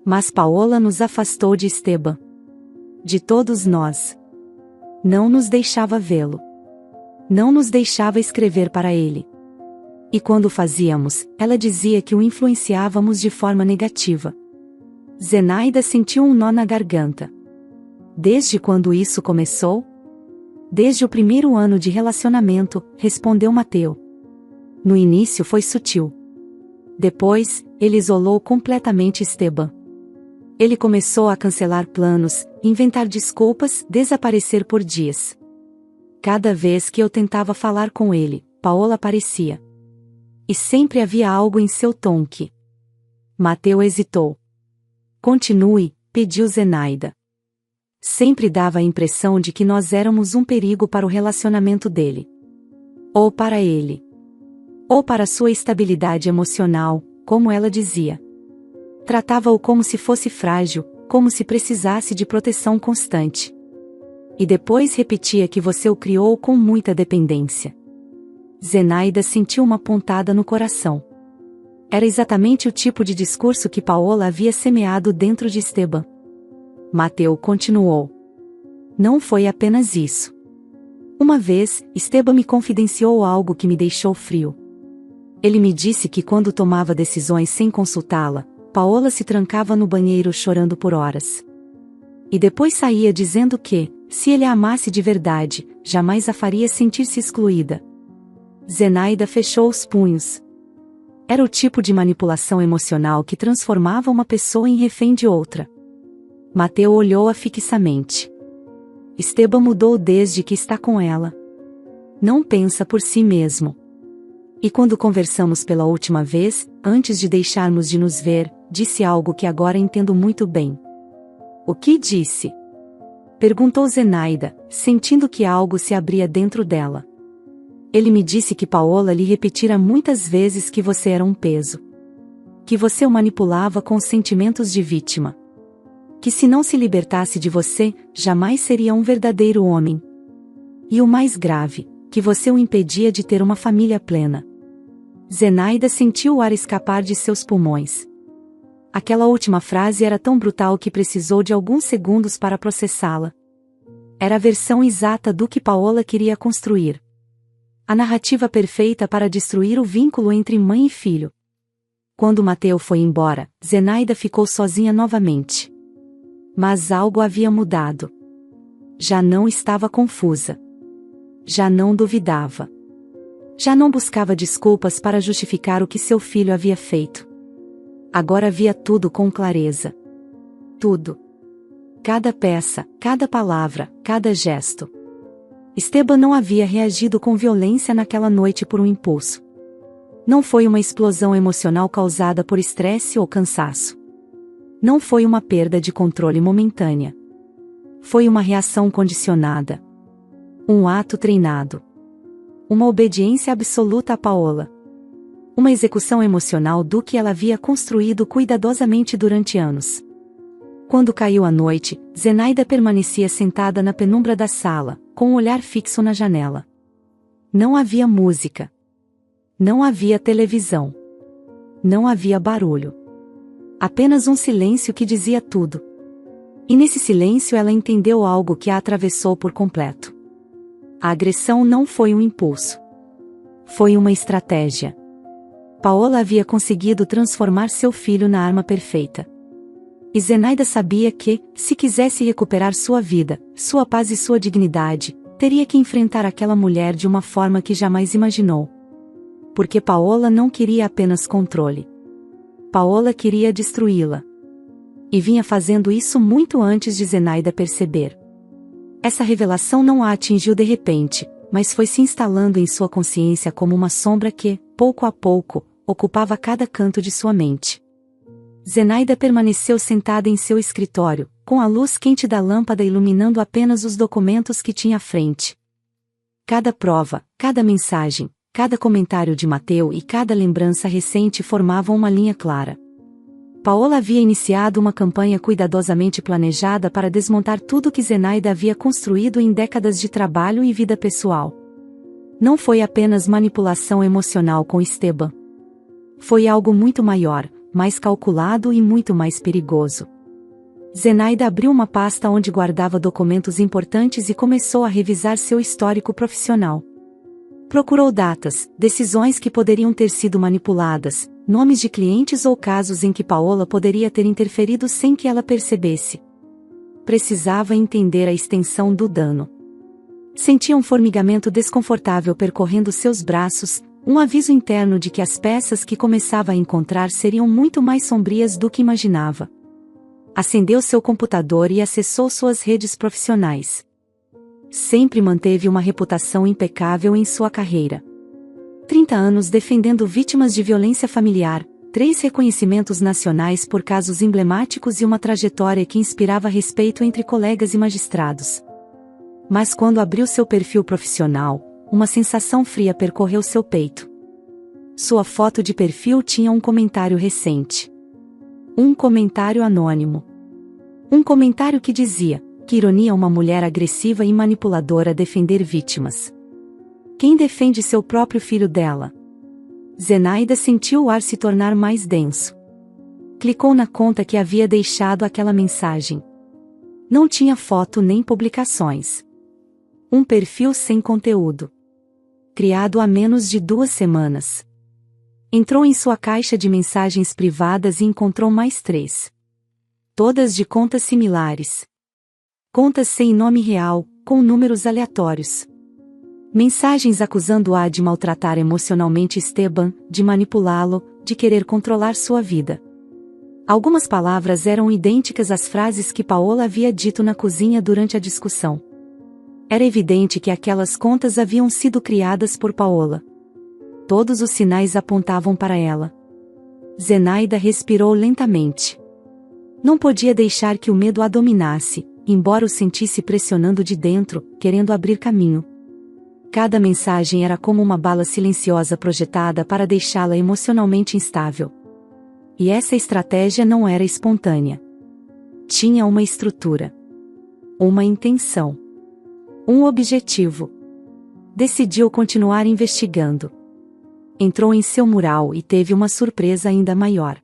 Mas Paola nos afastou de Esteban. De todos nós. Não nos deixava vê-lo. Não nos deixava escrever para ele. E quando fazíamos, ela dizia que o influenciávamos de forma negativa. Zenaida sentiu um nó na garganta. Desde quando isso começou? Desde o primeiro ano de relacionamento, respondeu Mateu. No início foi sutil. Depois, ele isolou completamente Esteban. Ele começou a cancelar planos, inventar desculpas, desaparecer por dias. Cada vez que eu tentava falar com ele, Paola aparecia. E sempre havia algo em seu tom que... Mateu hesitou. Continue, pediu Zenaida. Sempre dava a impressão de que nós éramos um perigo para o relacionamento dele. Ou para ele. Ou para sua estabilidade emocional, como ela dizia. Tratava-o como se fosse frágil, como se precisasse de proteção constante. E depois repetia que você o criou com muita dependência. Zenaida sentiu uma pontada no coração. Era exatamente o tipo de discurso que Paola havia semeado dentro de Esteban. Mateu continuou. Não foi apenas isso. Uma vez, Esteban me confidenciou algo que me deixou frio. Ele me disse que quando tomava decisões sem consultá-la, Paola se trancava no banheiro chorando por horas. E depois saía dizendo que, se ele a amasse de verdade, jamais a faria sentir-se excluída. Zenaida fechou os punhos. Era o tipo de manipulação emocional que transformava uma pessoa em refém de outra. Mateu olhou-a fixamente. Esteban mudou desde que está com ela. Não pensa por si mesmo. E quando conversamos pela última vez, antes de deixarmos de nos ver, disse algo que agora entendo muito bem. O que disse? Perguntou Zenaida, sentindo que algo se abria dentro dela. Ele me disse que Paola lhe repetira muitas vezes que você era um peso. Que você o manipulava com sentimentos de vítima. Que se não se libertasse de você, jamais seria um verdadeiro homem. E o mais grave, que você o impedia de ter uma família plena. Zenaida sentiu o ar escapar de seus pulmões. Aquela última frase era tão brutal que precisou de alguns segundos para processá-la. Era a versão exata do que Paola queria construir. A narrativa perfeita para destruir o vínculo entre mãe e filho. Quando Mateu foi embora, Zenaida ficou sozinha novamente. Mas algo havia mudado. Já não estava confusa. Já não duvidava. Já não buscava desculpas para justificar o que seu filho havia feito. Agora via tudo com clareza. Tudo. Cada peça, cada palavra, cada gesto. Esteban não havia reagido com violência naquela noite por um impulso. Não foi uma explosão emocional causada por estresse ou cansaço. Não foi uma perda de controle momentânea. Foi uma reação condicionada. Um ato treinado. Uma obediência absoluta a Paola. Uma execução emocional do que ela havia construído cuidadosamente durante anos. Quando caiu a noite, Zenaida permanecia sentada na penumbra da sala, com o olhar fixo na janela. Não havia música. Não havia televisão. Não havia barulho. Apenas um silêncio que dizia tudo. E nesse silêncio ela entendeu algo que a atravessou por completo. A agressão não foi um impulso. Foi uma estratégia. Paola havia conseguido transformar seu filho na arma perfeita. E Zenaida sabia que, se quisesse recuperar sua vida, sua paz e sua dignidade, teria que enfrentar aquela mulher de uma forma que jamais imaginou. Porque Paola não queria apenas controle. Paola queria destruí-la. E vinha fazendo isso muito antes de Zenaida perceber. Essa revelação não a atingiu de repente, mas foi se instalando em sua consciência como uma sombra que, pouco a pouco, ocupava cada canto de sua mente. Zenaida permaneceu sentada em seu escritório, com a luz quente da lâmpada iluminando apenas os documentos que tinha à frente. Cada prova, cada mensagem, cada comentário de Mateu e cada lembrança recente formavam uma linha clara. Paola havia iniciado uma campanha cuidadosamente planejada para desmontar tudo que Zenaida havia construído em décadas de trabalho e vida pessoal. Não foi apenas manipulação emocional com Esteban. Foi algo muito maior, mais calculado e muito mais perigoso. Zenaida abriu uma pasta onde guardava documentos importantes e começou a revisar seu histórico profissional. Procurou datas, decisões que poderiam ter sido manipuladas, nomes de clientes ou casos em que Paola poderia ter interferido sem que ela percebesse. Precisava entender a extensão do dano. Sentia um formigamento desconfortável percorrendo seus braços, um aviso interno de que as peças que começava a encontrar seriam muito mais sombrias do que imaginava. Acendeu seu computador e acessou suas redes profissionais. Sempre manteve uma reputação impecável em sua carreira. 30 anos defendendo vítimas de violência familiar, 3 reconhecimentos nacionais por casos emblemáticos e uma trajetória que inspirava respeito entre colegas e magistrados. Mas quando abriu seu perfil profissional, uma sensação fria percorreu seu peito. Sua foto de perfil tinha um comentário recente. Um comentário anônimo. Um comentário que dizia: que ironia uma mulher agressiva e manipuladora defender vítimas. Quem defende seu próprio filho dela? Zenaida sentiu o ar se tornar mais denso. Clicou na conta que havia deixado aquela mensagem. Não tinha foto nem publicações. Um perfil sem conteúdo. Criado há menos de 2 semanas. Entrou em sua caixa de mensagens privadas e encontrou mais 3. Todas de contas similares. Contas sem nome real, com números aleatórios. Mensagens acusando-a de maltratar emocionalmente Esteban, de manipulá-lo, de querer controlar sua vida. Algumas palavras eram idênticas às frases que Paola havia dito na cozinha durante a discussão. Era evidente que aquelas contas haviam sido criadas por Paola. Todos os sinais apontavam para ela. Zenaida respirou lentamente. Não podia deixar que o medo a dominasse, embora o sentisse pressionando de dentro, querendo abrir caminho. Cada mensagem era como uma bala silenciosa projetada para deixá-la emocionalmente instável. E essa estratégia não era espontânea. Tinha uma estrutura. Uma intenção. Um objetivo. Decidiu continuar investigando. Entrou em seu mural e teve uma surpresa ainda maior.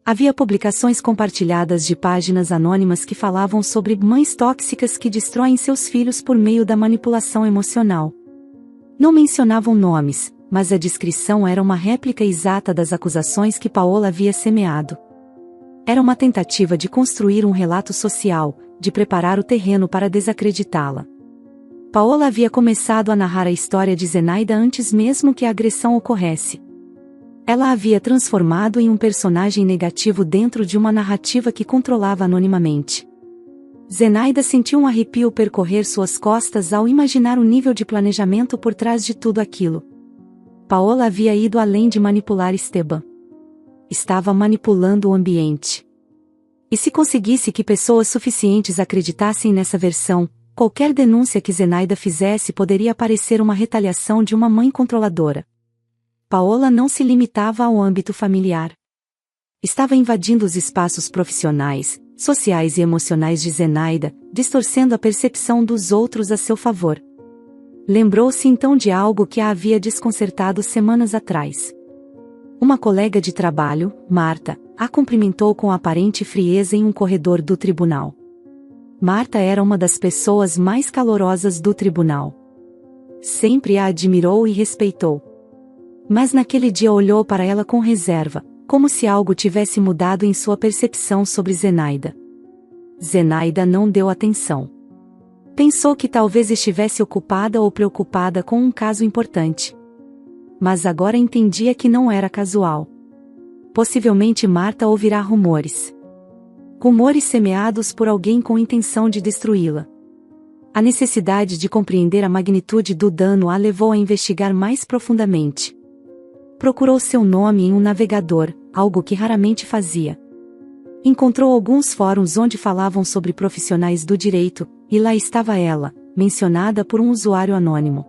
Havia publicações compartilhadas de páginas anônimas que falavam sobre mães tóxicas que destroem seus filhos por meio da manipulação emocional. Não mencionavam nomes, mas a descrição era uma réplica exata das acusações que Paola havia semeado. Era uma tentativa de construir um relato social, de preparar o terreno para desacreditá-la. Paola havia começado a narrar a história de Zenaida antes mesmo que a agressão ocorresse. Ela a havia transformado em um personagem negativo dentro de uma narrativa que controlava anonimamente. Zenaida sentiu um arrepio percorrer suas costas ao imaginar o nível de planejamento por trás de tudo aquilo. Paola havia ido além de manipular Esteban. Estava manipulando o ambiente. E se conseguisse que pessoas suficientes acreditassem nessa versão, qualquer denúncia que Zenaida fizesse poderia parecer uma retaliação de uma mãe controladora. Paola não se limitava ao âmbito familiar. Estava invadindo os espaços profissionais, sociais e emocionais de Zenaida, distorcendo a percepção dos outros a seu favor. Lembrou-se então de algo que a havia desconcertado semanas atrás. Uma colega de trabalho, Marta, a cumprimentou com aparente frieza em um corredor do tribunal. Marta era uma das pessoas mais calorosas do tribunal. Sempre a admirou e respeitou. Mas naquele dia olhou para ela com reserva, como se algo tivesse mudado em sua percepção sobre Zenaida. Zenaida não deu atenção. Pensou que talvez estivesse ocupada ou preocupada com um caso importante. Mas agora entendia que não era casual. Possivelmente Marta ouvirá rumores. Rumores semeados por alguém com intenção de destruí-la. A necessidade de compreender a magnitude do dano a levou a investigar mais profundamente. Procurou seu nome em um navegador, algo que raramente fazia. Encontrou alguns fóruns onde falavam sobre profissionais do direito, e lá estava ela, mencionada por um usuário anônimo.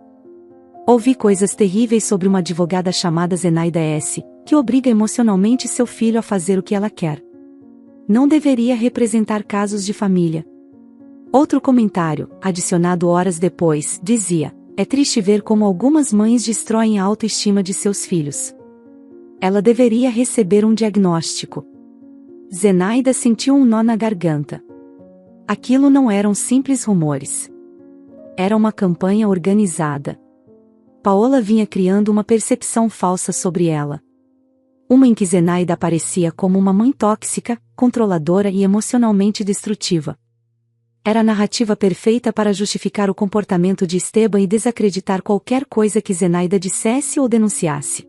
Ouvi coisas terríveis sobre uma advogada chamada Zenaida S., que obriga emocionalmente seu filho a fazer o que ela quer. Não deveria representar casos de família. Outro comentário, adicionado horas depois, dizia: é triste ver como algumas mães destroem a autoestima de seus filhos. Ela deveria receber um diagnóstico. Zenaida sentiu um nó na garganta. Aquilo não eram simples rumores. Era uma campanha organizada. Paola vinha criando uma percepção falsa sobre ela. Uma em que Zenaida aparecia como uma mãe tóxica, controladora e emocionalmente destrutiva. Era a narrativa perfeita para justificar o comportamento de Esteban e desacreditar qualquer coisa que Zenaida dissesse ou denunciasse.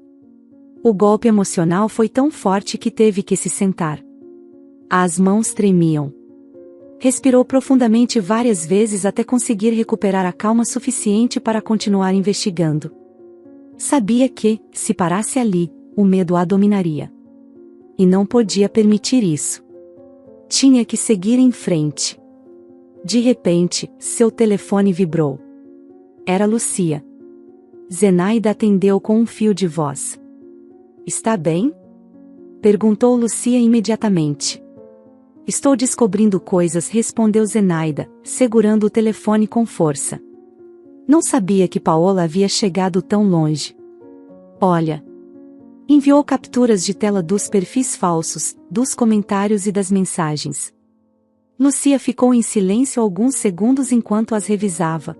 O golpe emocional foi tão forte que teve que se sentar. As mãos tremiam. Respirou profundamente várias vezes até conseguir recuperar a calma suficiente para continuar investigando. Sabia que, se parasse ali, o medo a dominaria. E não podia permitir isso. Tinha que seguir em frente. De repente, seu telefone vibrou. Era Lucia. Zenaida atendeu com um fio de voz. Está bem? Perguntou Lucia imediatamente. Estou descobrindo coisas, respondeu Zenaida, segurando o telefone com força. Não sabia que Paola havia chegado tão longe. Olha. Enviou capturas de tela dos perfis falsos, dos comentários e das mensagens. Lucia ficou em silêncio alguns segundos enquanto as revisava.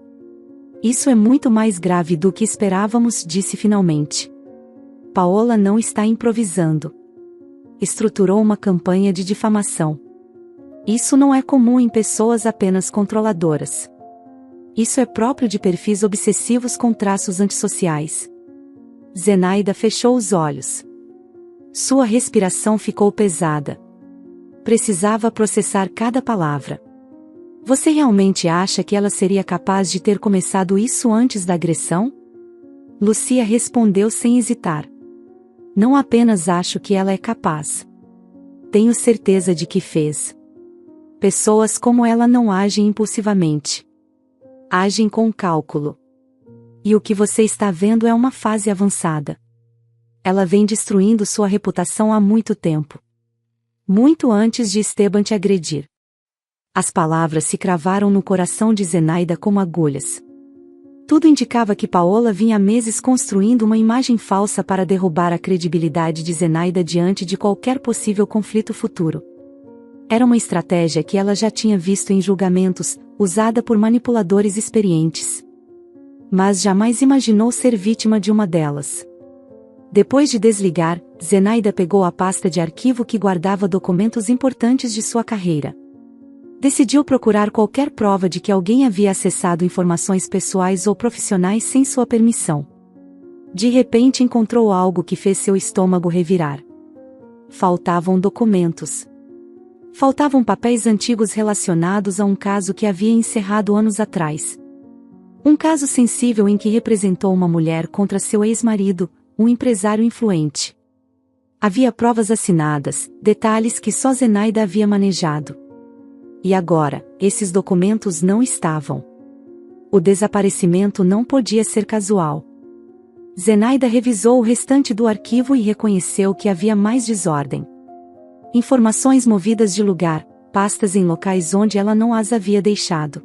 Isso é muito mais grave do que esperávamos, disse finalmente. Paola não está improvisando. Estruturou uma campanha de difamação. Isso não é comum em pessoas apenas controladoras. Isso é próprio de perfis obsessivos com traços antissociais. Zenaida fechou os olhos. Sua respiração ficou pesada. Precisava processar cada palavra. Você realmente acha que ela seria capaz de ter começado isso antes da agressão? Lucia respondeu sem hesitar. Não apenas acho que ela é capaz. Tenho certeza de que fez. Pessoas como ela não agem impulsivamente. Agem com cálculo. E o que você está vendo é uma fase avançada. Ela vem destruindo sua reputação há muito tempo. Muito antes de Esteban te agredir. As palavras se cravaram no coração de Zenaida como agulhas. Tudo indicava que Paola vinha há meses construindo uma imagem falsa para derrubar a credibilidade de Zenaida diante de qualquer possível conflito futuro. Era uma estratégia que ela já tinha visto em julgamentos, usada por manipuladores experientes. Mas jamais imaginou ser vítima de uma delas. Depois de desligar, Zenaida pegou a pasta de arquivo que guardava documentos importantes de sua carreira. Decidiu procurar qualquer prova de que alguém havia acessado informações pessoais ou profissionais sem sua permissão. De repente encontrou algo que fez seu estômago revirar. Faltavam documentos. Faltavam papéis antigos relacionados a um caso que havia encerrado anos atrás. Um caso sensível em que representou uma mulher contra seu ex-marido, um empresário influente. Havia provas assinadas, detalhes que só Zenaida havia manejado. E agora, esses documentos não estavam. O desaparecimento não podia ser casual. Zenaida revisou o restante do arquivo e reconheceu que havia mais desordem. Informações movidas de lugar, pastas em locais onde ela não as havia deixado.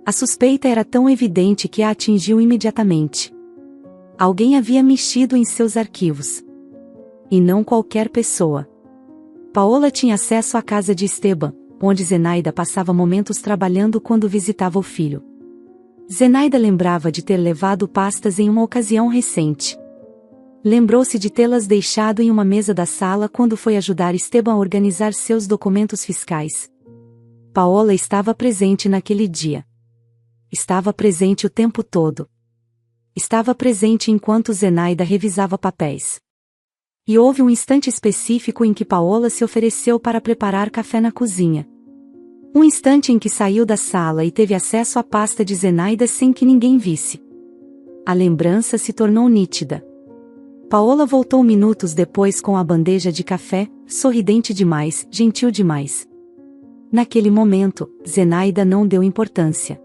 A suspeita era tão evidente que a atingiu imediatamente. Alguém havia mexido em seus arquivos. E não qualquer pessoa. Paola tinha acesso à casa de Esteban, onde Zenaida passava momentos trabalhando quando visitava o filho. Zenaida lembrava de ter levado pastas em uma ocasião recente. Lembrou-se de tê-las deixado em uma mesa da sala quando foi ajudar Esteban a organizar seus documentos fiscais. Paola estava presente naquele dia. Estava presente o tempo todo. Estava presente enquanto Zenaida revisava papéis. E houve um instante específico em que Paola se ofereceu para preparar café na cozinha. Um instante em que saiu da sala e teve acesso à pasta de Zenaida sem que ninguém visse. A lembrança se tornou nítida. Paola voltou minutos depois com a bandeja de café, sorridente demais, gentil demais. Naquele momento, Zenaida não deu importância.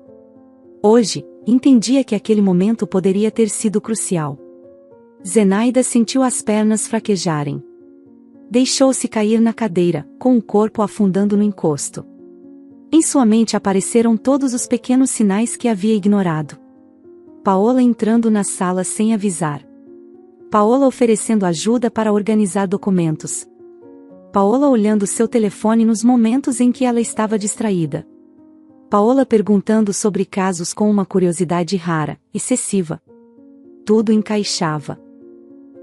Hoje, entendia que aquele momento poderia ter sido crucial. Zenaida sentiu as pernas fraquejarem. Deixou-se cair na cadeira, com o corpo afundando no encosto. Em sua mente apareceram todos os pequenos sinais que havia ignorado. Paola entrando na sala sem avisar. Paola oferecendo ajuda para organizar documentos. Paola olhando seu telefone nos momentos em que ela estava distraída. Paola perguntando sobre casos com uma curiosidade rara, excessiva. Tudo encaixava.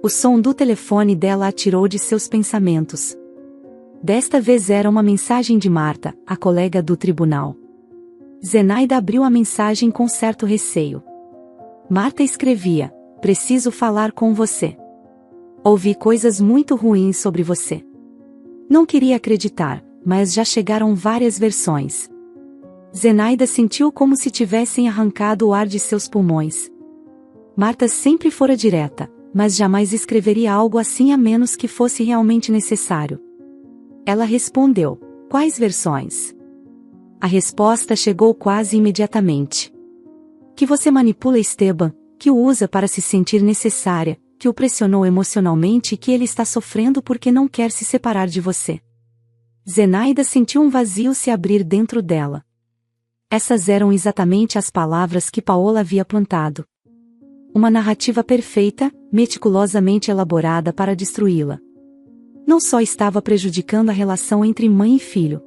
O som do telefone dela a tirou de seus pensamentos. Desta vez era uma mensagem de Marta, a colega do tribunal. Zenaida abriu a mensagem com certo receio. Marta escrevia: "Preciso falar com você. Ouvi coisas muito ruins sobre você. Não queria acreditar, mas já chegaram várias versões." Zenaida sentiu como se tivessem arrancado o ar de seus pulmões. Marta sempre fora direta, mas jamais escreveria algo assim a menos que fosse realmente necessário. Ela respondeu: "Quais versões?" A resposta chegou quase imediatamente. "Que você manipula Esteban, que o usa para se sentir necessária, que o pressionou emocionalmente e que ele está sofrendo porque não quer se separar de você." Zenaida sentiu um vazio se abrir dentro dela. Essas eram exatamente as palavras que Paola havia plantado. Uma narrativa perfeita, meticulosamente elaborada para destruí-la. Não só estava prejudicando a relação entre mãe e filho.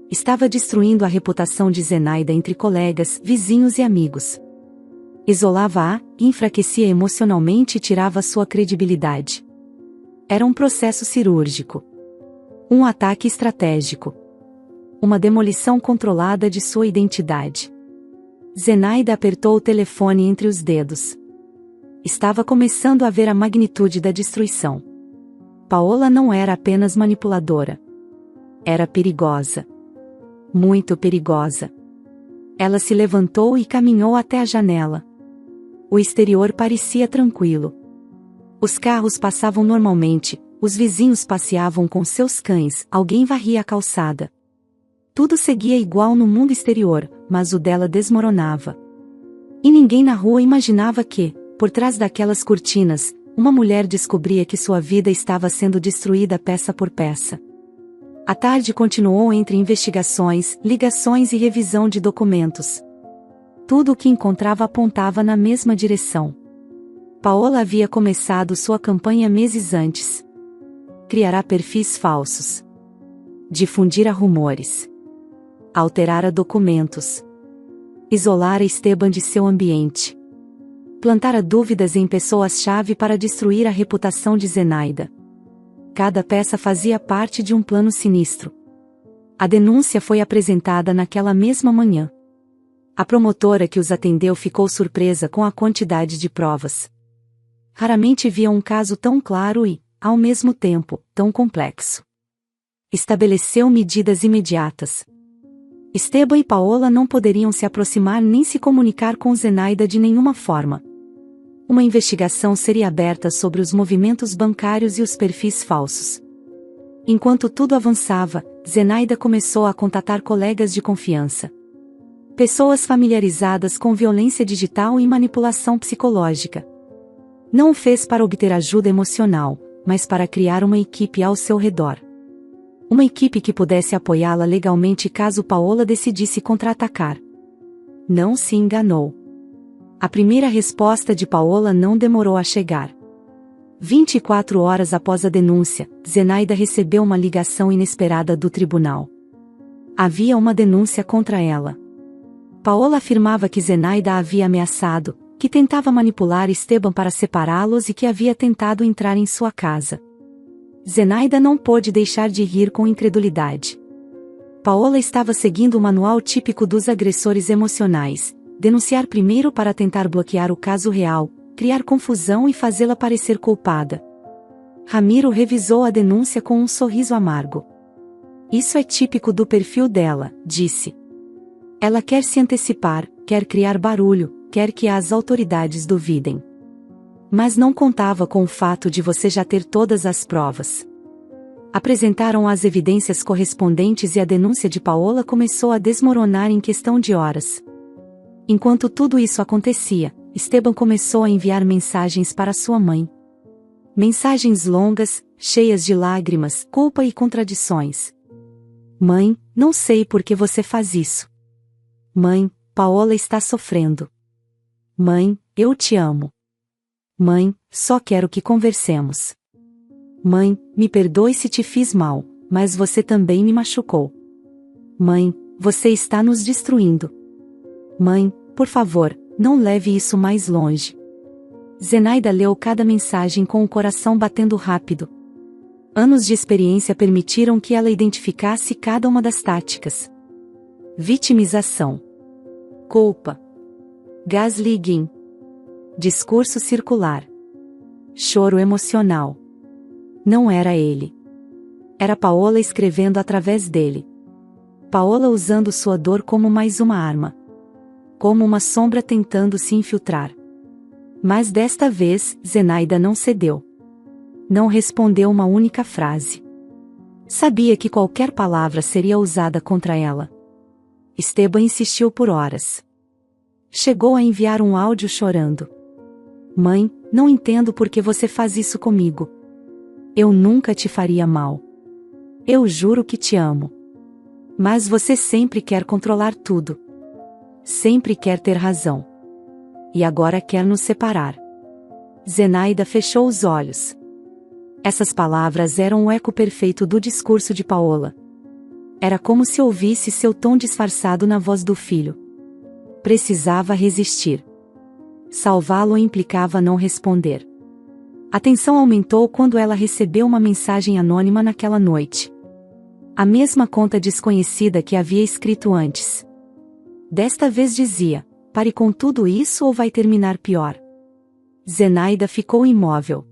Estava destruindo a reputação de Zenaida entre colegas, vizinhos e amigos. Isolava-a, enfraquecia emocionalmente e tirava sua credibilidade. Era um processo cirúrgico. Um ataque estratégico. Uma demolição controlada de sua identidade. Zenaida apertou o telefone entre os dedos. Estava começando a ver a magnitude da destruição. Paola não era apenas manipuladora. Era perigosa. Muito perigosa. Ela se levantou e caminhou até a janela. O exterior parecia tranquilo. Os carros passavam normalmente, os vizinhos passeavam com seus cães, alguém varria a calçada. Tudo seguia igual no mundo exterior, mas o dela desmoronava. E ninguém na rua imaginava que, por trás daquelas cortinas, uma mulher descobria que sua vida estava sendo destruída peça por peça. A tarde continuou entre investigações, ligações e revisão de documentos. Tudo o que encontrava apontava na mesma direção. Paola havia começado sua campanha meses antes. Criará perfis falsos. Difundirá rumores. Alterara documentos. Isolara Esteban de seu ambiente. Plantara dúvidas em pessoas-chave para destruir a reputação de Zenaida. Cada peça fazia parte de um plano sinistro. A denúncia foi apresentada naquela mesma manhã. A promotora que os atendeu ficou surpresa com a quantidade de provas. Raramente via um caso tão claro e, ao mesmo tempo, tão complexo. Estabeleceu medidas imediatas. Esteban e Paola não poderiam se aproximar nem se comunicar com Zenaida de nenhuma forma. Uma investigação seria aberta sobre os movimentos bancários e os perfis falsos. Enquanto tudo avançava, Zenaida começou a contatar colegas de confiança. Pessoas familiarizadas com violência digital e manipulação psicológica. Não o fez para obter ajuda emocional, mas para criar uma equipe ao seu redor. Uma equipe que pudesse apoiá-la legalmente caso Paola decidisse contra-atacar. Não se enganou. A primeira resposta de Paola não demorou a chegar. 24 horas após a denúncia, Zenaida recebeu uma ligação inesperada do tribunal. Havia uma denúncia contra ela. Paola afirmava que Zenaida a havia ameaçado, que tentava manipular Esteban para separá-los e que havia tentado entrar em sua casa. Zenaida não pôde deixar de rir com incredulidade. Paola estava seguindo o manual típico dos agressores emocionais: denunciar primeiro para tentar bloquear o caso real, criar confusão e fazê-la parecer culpada. Ramiro revisou a denúncia com um sorriso amargo. "Isso é típico do perfil dela", disse. "Ela quer se antecipar, quer criar barulho, quer que as autoridades duvidem. Mas não contava com o fato de você já ter todas as provas." Apresentaram as evidências correspondentes e a denúncia de Paola começou a desmoronar em questão de horas. Enquanto tudo isso acontecia, Esteban começou a enviar mensagens para sua mãe. Mensagens longas, cheias de lágrimas, culpa e contradições. "Mãe, não sei por que você faz isso. Mãe, Paola está sofrendo. Mãe, eu te amo. Mãe, só quero que conversemos. Mãe, me perdoe se te fiz mal, mas você também me machucou. Mãe, você está nos destruindo. Mãe, por favor, não leve isso mais longe. Zenaida leu cada mensagem com o coração batendo rápido. Anos de experiência permitiram que ela identificasse cada uma das táticas. Vitimização. Culpa. Gaslighting. Discurso circular. Choro emocional. Não era ele. Era Paola escrevendo através dele. Paola usando sua dor como mais uma arma. Como uma sombra tentando se infiltrar. Mas desta vez, Zenaida não cedeu. Não respondeu uma única frase. Sabia que qualquer palavra seria usada contra ela. Esteban insistiu por horas. Chegou a enviar um áudio chorando. Mãe, não entendo por que você faz isso comigo. Eu nunca te faria mal. Eu juro que te amo. Mas você sempre quer controlar tudo. Sempre quer ter razão. E agora quer nos separar. Zenaida fechou os olhos. Essas palavras eram o eco perfeito do discurso de Paola. Era como se ouvisse seu tom disfarçado na voz do filho. Precisava resistir. Salvá-lo implicava não responder. A tensão aumentou quando ela recebeu uma mensagem anônima naquela noite. A mesma conta desconhecida que havia escrito antes. Desta vez dizia: pare com tudo isso ou vai terminar pior. Zenaida ficou imóvel.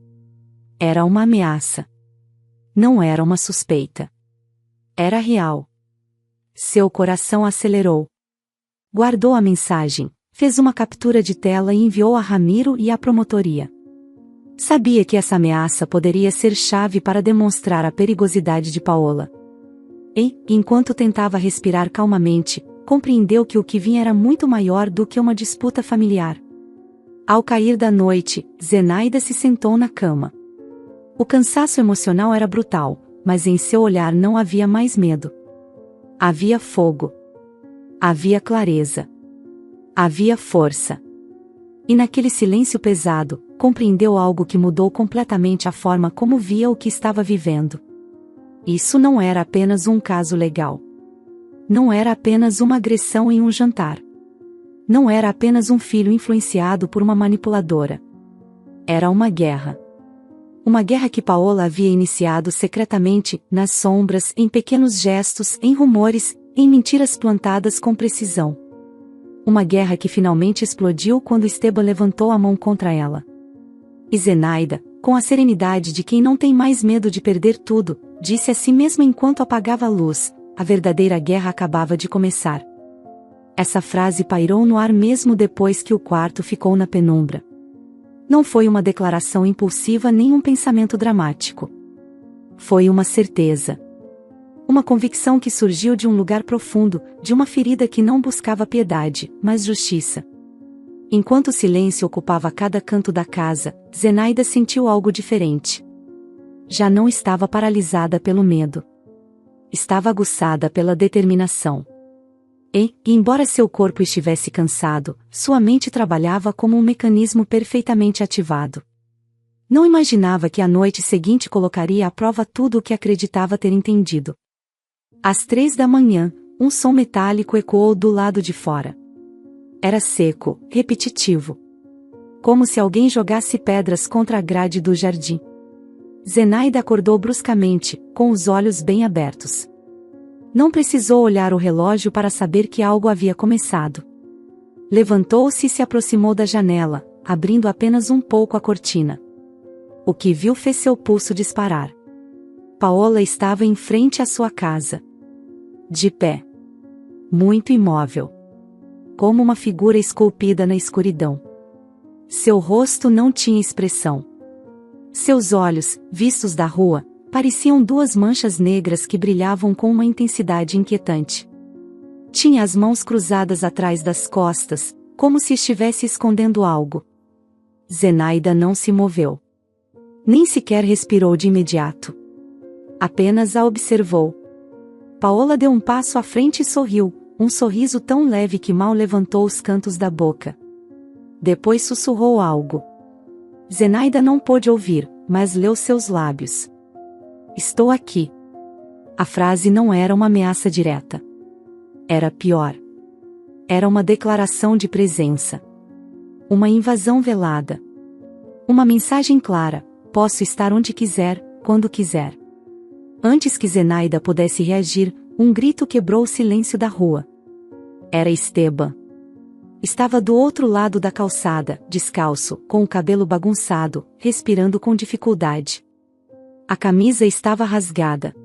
Era uma ameaça. Não era uma suspeita. Era real. Seu coração acelerou. Guardou a mensagem, fez uma captura de tela e enviou a Ramiro e à promotoria. Sabia que essa ameaça poderia ser chave para demonstrar a perigosidade de Paola. E, enquanto tentava respirar calmamente, compreendeu que o que vinha era muito maior do que uma disputa familiar. Ao cair da noite, Zenaida se sentou na cama. O cansaço emocional era brutal, mas em seu olhar não havia mais medo. Havia fogo. Havia clareza. Havia força. E naquele silêncio pesado, compreendeu algo que mudou completamente a forma como via o que estava vivendo. Isso não era apenas um caso legal. Não era apenas uma agressão em um jantar. Não era apenas um filho influenciado por uma manipuladora. Era uma guerra. Uma guerra que Paola havia iniciado secretamente, nas sombras, em pequenos gestos, em rumores, em mentiras plantadas com precisão. Uma guerra que finalmente explodiu quando Esteban levantou a mão contra ela. E Zenaida, com a serenidade de quem não tem mais medo de perder tudo, disse a si mesma enquanto apagava a luz: a verdadeira guerra acabava de começar. Essa frase pairou no ar mesmo depois que o quarto ficou na penumbra. Não foi uma declaração impulsiva nem um pensamento dramático. Foi uma certeza. Uma convicção que surgiu de um lugar profundo, de uma ferida que não buscava piedade, mas justiça. Enquanto o silêncio ocupava cada canto da casa, Zenaida sentiu algo diferente. Já não estava paralisada pelo medo. Estava aguçada pela determinação. E, embora seu corpo estivesse cansado, sua mente trabalhava como um mecanismo perfeitamente ativado. Não imaginava que a noite seguinte colocaria à prova tudo o que acreditava ter entendido. Às 3 da manhã, um som metálico ecoou do lado de fora. Era seco, repetitivo. Como se alguém jogasse pedras contra a grade do jardim. Zenaida acordou bruscamente, com os olhos bem abertos. Não precisou olhar o relógio para saber que algo havia começado. Levantou-se e se aproximou da janela, abrindo apenas um pouco a cortina. O que viu fez seu pulso disparar. Paola estava em frente à sua casa. De pé. Muito imóvel. Como uma figura esculpida na escuridão. Seu rosto não tinha expressão. Seus olhos, vistos da rua, pareciam duas manchas negras que brilhavam com uma intensidade inquietante. Tinha as mãos cruzadas atrás das costas, como se estivesse escondendo algo. Zenaida não se moveu. Nem sequer respirou de imediato. Apenas a observou. Paola deu um passo à frente e sorriu, um sorriso tão leve que mal levantou os cantos da boca. Depois sussurrou algo. Zenaida não pôde ouvir, mas leu seus lábios. Estou aqui. A frase não era uma ameaça direta. Era pior. Era uma declaração de presença. Uma invasão velada. Uma mensagem clara: posso estar onde quiser, quando quiser. Antes que Zenaida pudesse reagir, um grito quebrou o silêncio da rua. Era Esteban. Estava do outro lado da calçada, descalço, com o cabelo bagunçado, respirando com dificuldade. A camisa estava rasgada.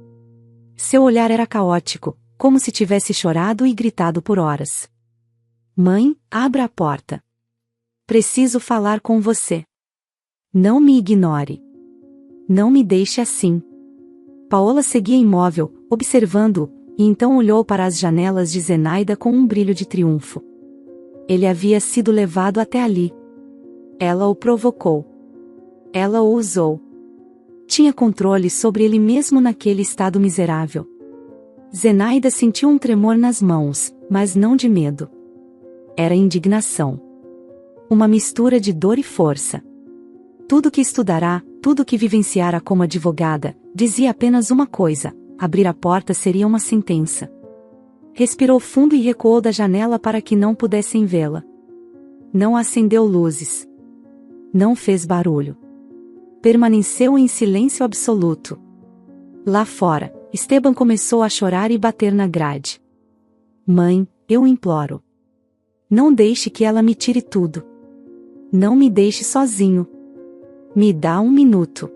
Seu olhar era caótico, como se tivesse chorado e gritado por horas. Mãe, abra a porta. Preciso falar com você. Não me ignore. Não me deixe assim. Paola seguia imóvel, observando-o, e então olhou para as janelas de Zenaida com um brilho de triunfo. Ele havia sido levado até ali. Ela o provocou. Ela o usou. Tinha controle sobre ele mesmo naquele estado miserável. Zenaida sentiu um tremor nas mãos, mas não de medo. Era indignação. Uma mistura de dor e força. Tudo que estudará, tudo que vivenciara como advogada, dizia apenas uma coisa: abrir a porta seria uma sentença. Respirou fundo e recuou da janela para que não pudessem vê-la. Não acendeu luzes. Não fez barulho. Permaneceu em silêncio absoluto. Lá fora, Esteban começou a chorar e bater na grade. Mãe, eu imploro. Não deixe que ela me tire tudo. Não me deixe sozinho. Me dá 1 minuto.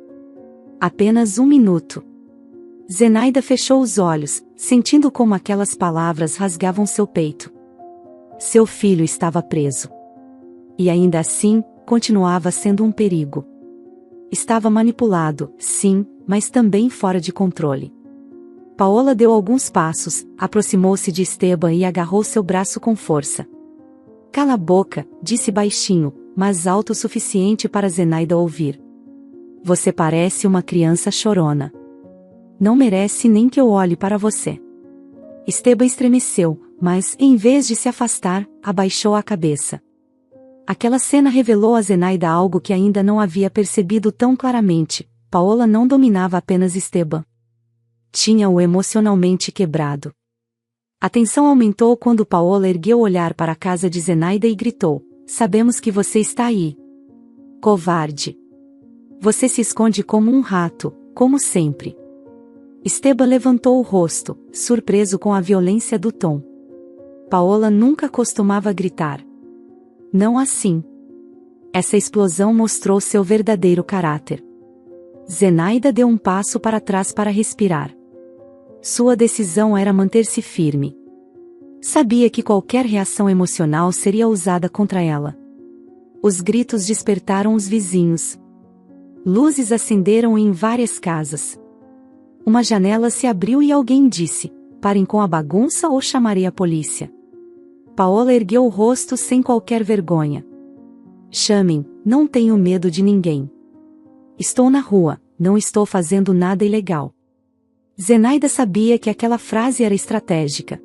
Apenas 1 minuto. Zenaida fechou os olhos, sentindo como aquelas palavras rasgavam seu peito. Seu filho estava preso. E ainda assim, continuava sendo um perigo. Estava manipulado, sim, mas também fora de controle. Paola deu alguns passos, aproximou-se de Esteban e agarrou seu braço com força. Cala a boca, disse baixinho, mas alto o suficiente para Zenaida ouvir. Você parece uma criança chorona. Não merece nem que eu olhe para você. Esteban estremeceu, mas, em vez de se afastar, abaixou a cabeça. Aquela cena revelou a Zenaida algo que ainda não havia percebido tão claramente: Paola não dominava apenas Esteban. Tinha-o emocionalmente quebrado. A tensão aumentou quando Paola ergueu o olhar para a casa de Zenaida e gritou: sabemos que você está aí. Covarde. Você se esconde como um rato, como sempre. Esteban levantou o rosto, surpreso com a violência do tom. Paola nunca costumava gritar. Não assim. Essa explosão mostrou seu verdadeiro caráter. Zenaida deu um passo para trás para respirar. Sua decisão era manter-se firme. Sabia que qualquer reação emocional seria usada contra ela. Os gritos despertaram os vizinhos. Luzes acenderam em várias casas. Uma janela se abriu e alguém disse: parem com a bagunça ou chamarei a polícia. Paola ergueu o rosto sem qualquer vergonha. Chamem, não tenho medo de ninguém. Estou na rua, não estou fazendo nada ilegal. Zenaida sabia que aquela frase era estratégica.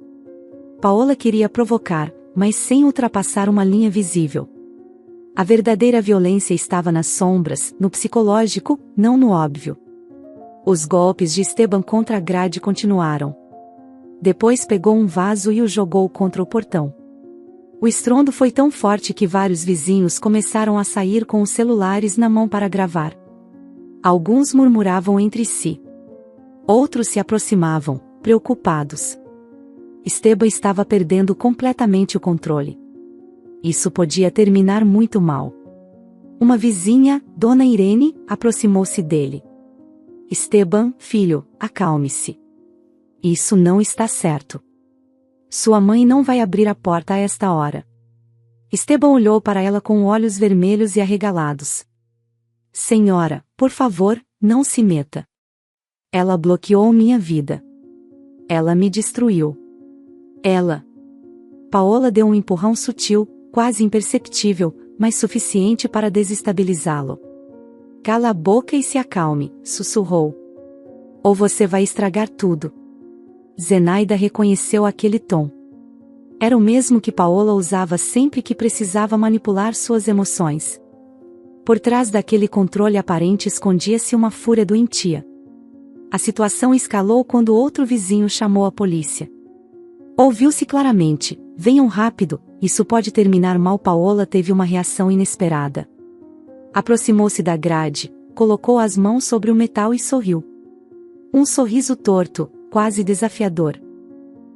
Paola queria provocar, mas sem ultrapassar uma linha visível. A verdadeira violência estava nas sombras, no psicológico, não no óbvio. Os golpes de Esteban contra a grade continuaram. Depois pegou um vaso e o jogou contra o portão. O estrondo foi tão forte que vários vizinhos começaram a sair com os celulares na mão para gravar. Alguns murmuravam entre si. Outros se aproximavam, preocupados. Esteban estava perdendo completamente o controle. Isso podia terminar muito mal. Uma vizinha, Dona Irene, aproximou-se dele. Esteban, filho, acalme-se. Isso não está certo. Sua mãe não vai abrir a porta a esta hora. Esteban olhou para ela com olhos vermelhos e arregalados. Senhora, por favor, não se meta. Ela bloqueou minha vida. Ela me destruiu. Ela. Paola deu um empurrão sutil, quase imperceptível, mas suficiente para desestabilizá-lo. Cala a boca e se acalme, sussurrou. Ou você vai estragar tudo. Zenaida reconheceu aquele tom. Era o mesmo que Paola usava sempre que precisava manipular suas emoções. Por trás daquele controle aparente escondia-se uma fúria doentia. A situação escalou quando outro vizinho chamou a polícia. Ouviu-se claramente: "Venham rápido, isso pode terminar mal." Paola teve uma reação inesperada. Aproximou-se da grade, colocou as mãos sobre o metal e sorriu. Um sorriso torto, quase desafiador.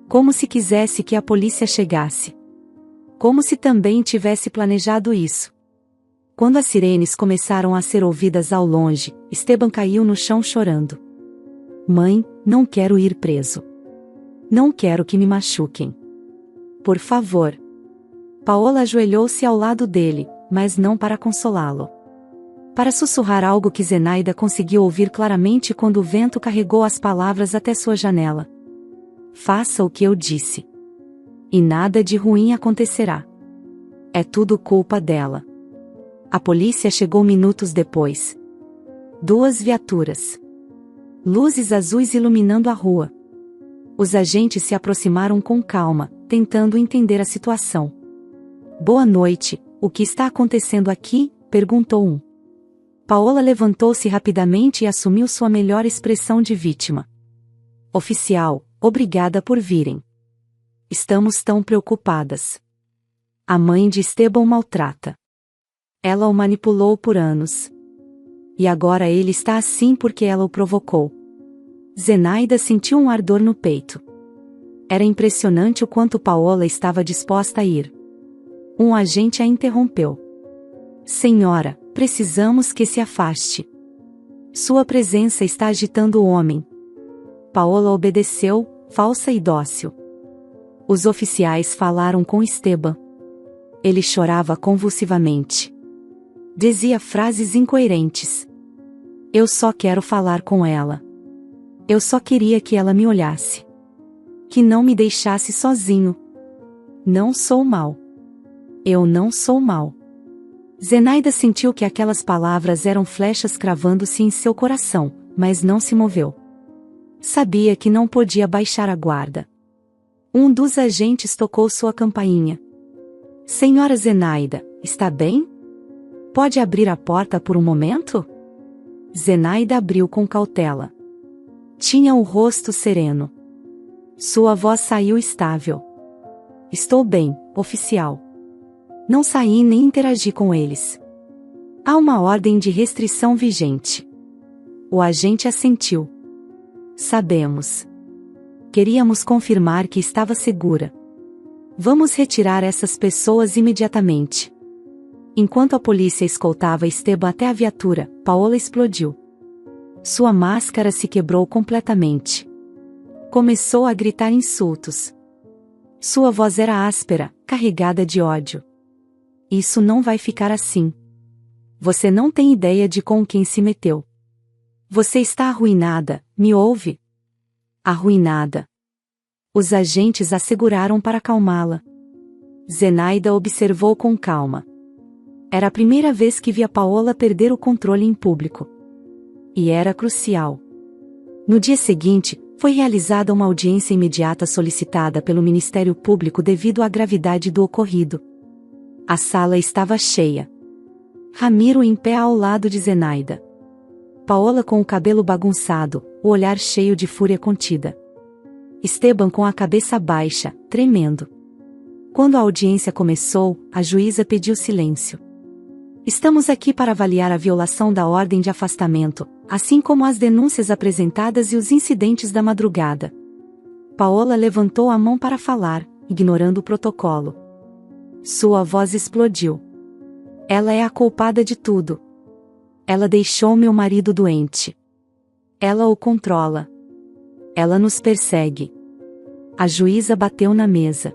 Como se quisesse que a polícia chegasse. Como se também tivesse planejado isso. Quando as sirenes começaram a ser ouvidas ao longe, Esteban caiu no chão chorando. "Mãe, não quero ir preso. Não quero que me machuquem. Por favor." Paola ajoelhou-se ao lado dele, mas não para consolá-lo. Para sussurrar algo que Zenaida conseguiu ouvir claramente quando o vento carregou as palavras até sua janela. "Faça o que eu disse. E nada de ruim acontecerá. É tudo culpa dela." A polícia chegou minutos depois. 2 viaturas. Luzes azuis iluminando a rua. Os agentes se aproximaram com calma, tentando entender a situação. "Boa noite, o que está acontecendo aqui?" perguntou um. Paola levantou-se rapidamente e assumiu sua melhor expressão de vítima. "Oficial, obrigada por virem. Estamos tão preocupadas. A mãe de Esteban o maltrata. Ela o manipulou por anos. E agora ele está assim porque ela o provocou." Zenaida sentiu um ardor no peito. Era impressionante o quanto Paola estava disposta a ir. Um agente a interrompeu. "Senhora, precisamos que se afaste. Sua presença está agitando o homem." Paola obedeceu, falsa e dócil. Os oficiais falaram com Esteban. Ele chorava convulsivamente. Dizia frases incoerentes. "Eu só quero falar com ela. Eu só queria que ela me olhasse. Que não me deixasse sozinho. Não sou mau. Eu não sou mau." Zenaida sentiu que aquelas palavras eram flechas cravando-se em seu coração, mas não se moveu. Sabia que não podia baixar a guarda. Um dos agentes tocou sua campainha. "Senhora Zenaida, está bem? Pode abrir a porta por um momento?" Zenaida abriu com cautela. Tinha o rosto sereno. Sua voz saiu estável. "Estou bem, oficial. Não saí nem interagi com eles. Há uma ordem de restrição vigente." O agente assentiu. "Sabemos. Queríamos confirmar que estava segura. Vamos retirar essas pessoas imediatamente." Enquanto a polícia escoltava Esteban até a viatura, Paola explodiu. Sua máscara se quebrou completamente. Começou a gritar insultos. Sua voz era áspera, carregada de ódio. "Isso não vai ficar assim. Você não tem ideia de com quem se meteu. Você está arruinada, me ouve?" Arruinada. Os agentes a seguraram para acalmá-la. Zenaida observou com calma. Era a primeira vez que via Paola perder o controle em público. E era crucial. No dia seguinte, foi realizada uma audiência imediata solicitada pelo Ministério Público devido à gravidade do ocorrido. A sala estava cheia. Ramiro em pé ao lado de Zenaida. Paola com o cabelo bagunçado, o olhar cheio de fúria contida. Esteban com a cabeça baixa, tremendo. Quando a audiência começou, a juíza pediu silêncio. "Estamos aqui para avaliar a violação da ordem de afastamento, assim como as denúncias apresentadas e os incidentes da madrugada." Paola levantou a mão para falar, ignorando o protocolo. Sua voz explodiu. "Ela é a culpada de tudo. Ela deixou meu marido doente. Ela o controla. Ela nos persegue." A juíza bateu na mesa.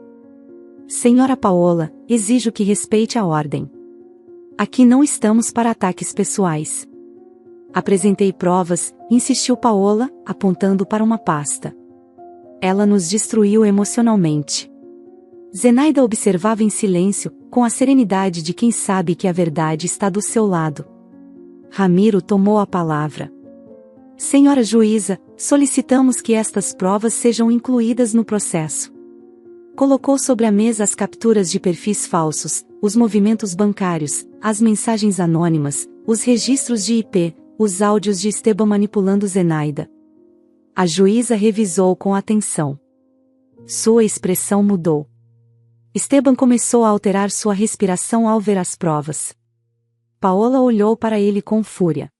"Senhora Paola, exijo que respeite a ordem. Aqui não estamos para ataques pessoais." "Apresentei provas", insistiu Paola, apontando para uma pasta. "Ela nos destruiu emocionalmente." Zenaida observava em silêncio, com a serenidade de quem sabe que a verdade está do seu lado. Ramiro tomou a palavra. "Senhora juíza, solicitamos que estas provas sejam incluídas no processo." Colocou sobre a mesa as capturas de perfis falsos, os movimentos bancários, as mensagens anônimas, os registros de IP, os áudios de Esteban manipulando Zenaida. A juíza revisou com atenção. Sua expressão mudou. Esteban começou a alterar sua respiração ao ver as provas. Paola olhou para ele com fúria.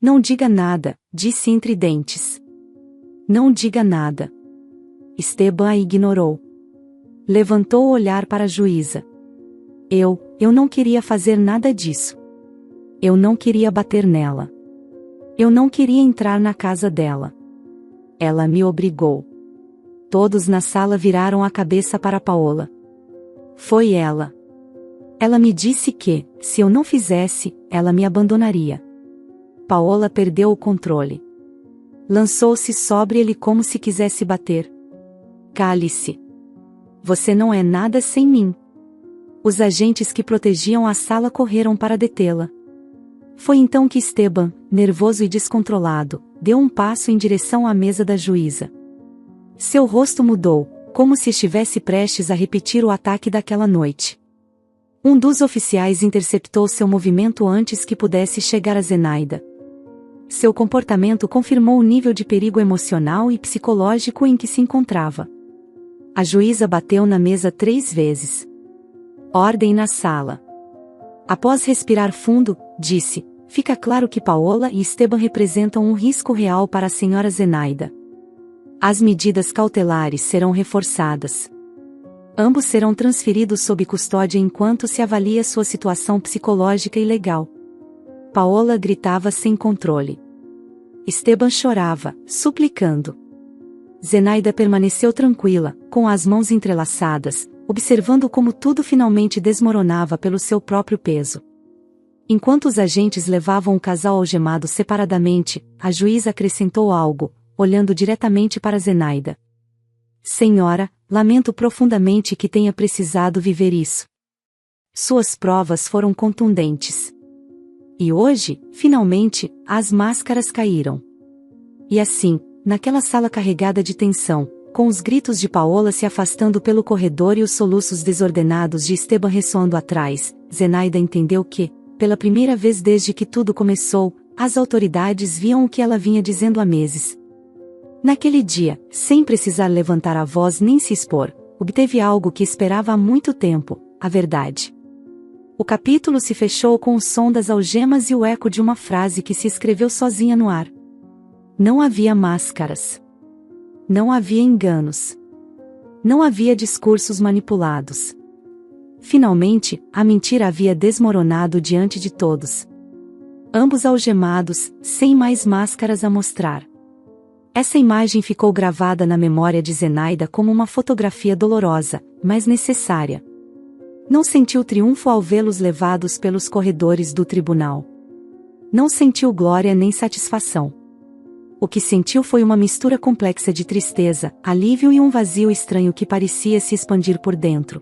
Não diga nada, disse entre dentes. Não diga nada. Esteban a ignorou. Levantou o olhar para a juíza. Eu não queria fazer nada disso. Eu não queria bater nela. Eu não queria entrar na casa dela. Ela me obrigou. Todos na sala viraram a cabeça para Paola. Foi ela. Ela me disse que, se eu não fizesse, ela me abandonaria. Paola perdeu o controle. Lançou-se sobre ele como se quisesse bater. Cale-se. Você não é nada sem mim. Os agentes que protegiam a sala correram para detê-la. Foi então que Esteban, nervoso e descontrolado, deu um passo em direção à mesa da juíza. Seu rosto mudou, como se estivesse prestes a repetir o ataque daquela noite. Um dos oficiais interceptou seu movimento antes que pudesse chegar a Zenaida. Seu comportamento confirmou o nível de perigo emocional e psicológico em que se encontrava. A juíza bateu na mesa 3 vezes. Ordem na sala. Após respirar fundo, disse: fica claro que Paola e Esteban representam um risco real para a senhora Zenaida. As medidas cautelares serão reforçadas. Ambos serão transferidos sob custódia enquanto se avalia sua situação psicológica e legal. Paola gritava sem controle. Esteban chorava, suplicando. Zenaida permaneceu tranquila, com as mãos entrelaçadas, observando como tudo finalmente desmoronava pelo seu próprio peso. Enquanto os agentes levavam o casal algemado separadamente, a juíza acrescentou algo, olhando diretamente para Zenaida. Senhora, lamento profundamente que tenha precisado viver isso. Suas provas foram contundentes. E hoje, finalmente, as máscaras caíram. E assim, naquela sala carregada de tensão, com os gritos de Paola se afastando pelo corredor e os soluços desordenados de Esteban ressoando atrás, Zenaida entendeu que, pela primeira vez desde que tudo começou, as autoridades viam o que ela vinha dizendo há meses. Naquele dia, sem precisar levantar a voz nem se expor, obteve algo que esperava há muito tempo, a verdade. O capítulo se fechou com o som das algemas e o eco de uma frase que se escreveu sozinha no ar. Não havia máscaras. Não havia enganos. Não havia discursos manipulados. Finalmente, a mentira havia desmoronado diante de todos. Ambos algemados, sem mais máscaras a mostrar. Essa imagem ficou gravada na memória de Zenaida como uma fotografia dolorosa, mas necessária. Não sentiu triunfo ao vê-los levados pelos corredores do tribunal. Não sentiu glória nem satisfação. O que sentiu foi uma mistura complexa de tristeza, alívio e um vazio estranho que parecia se expandir por dentro.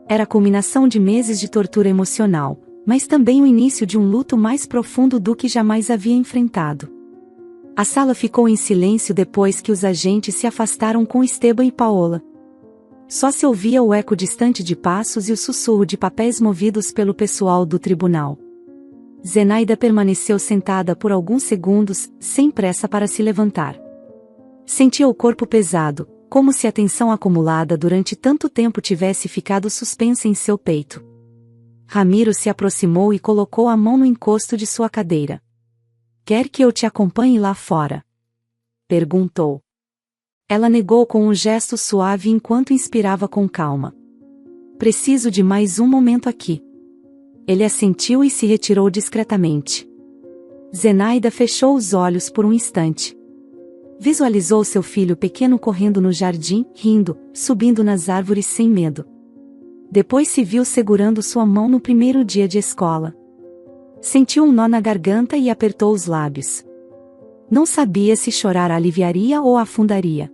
Era a culminação de meses de tortura emocional, mas também o início de um luto mais profundo do que jamais havia enfrentado. A sala ficou em silêncio depois que os agentes se afastaram com Esteban e Paola. Só se ouvia o eco distante de passos e o sussurro de papéis movidos pelo pessoal do tribunal. Zenaida permaneceu sentada por alguns segundos, sem pressa para se levantar. Sentia o corpo pesado, como se a tensão acumulada durante tanto tempo tivesse ficado suspensa em seu peito. Ramiro se aproximou e colocou a mão no encosto de sua cadeira. Quer que eu te acompanhe lá fora? Perguntou. Ela negou com um gesto suave enquanto inspirava com calma. Preciso de mais um momento aqui. Ele assentiu e se retirou discretamente. Zenaida fechou os olhos por um instante. Visualizou seu filho pequeno correndo no jardim, rindo, subindo nas árvores sem medo. Depois se viu segurando sua mão no primeiro dia de escola. Sentiu um nó na garganta e apertou os lábios. Não sabia se chorar aliviaria ou afundaria.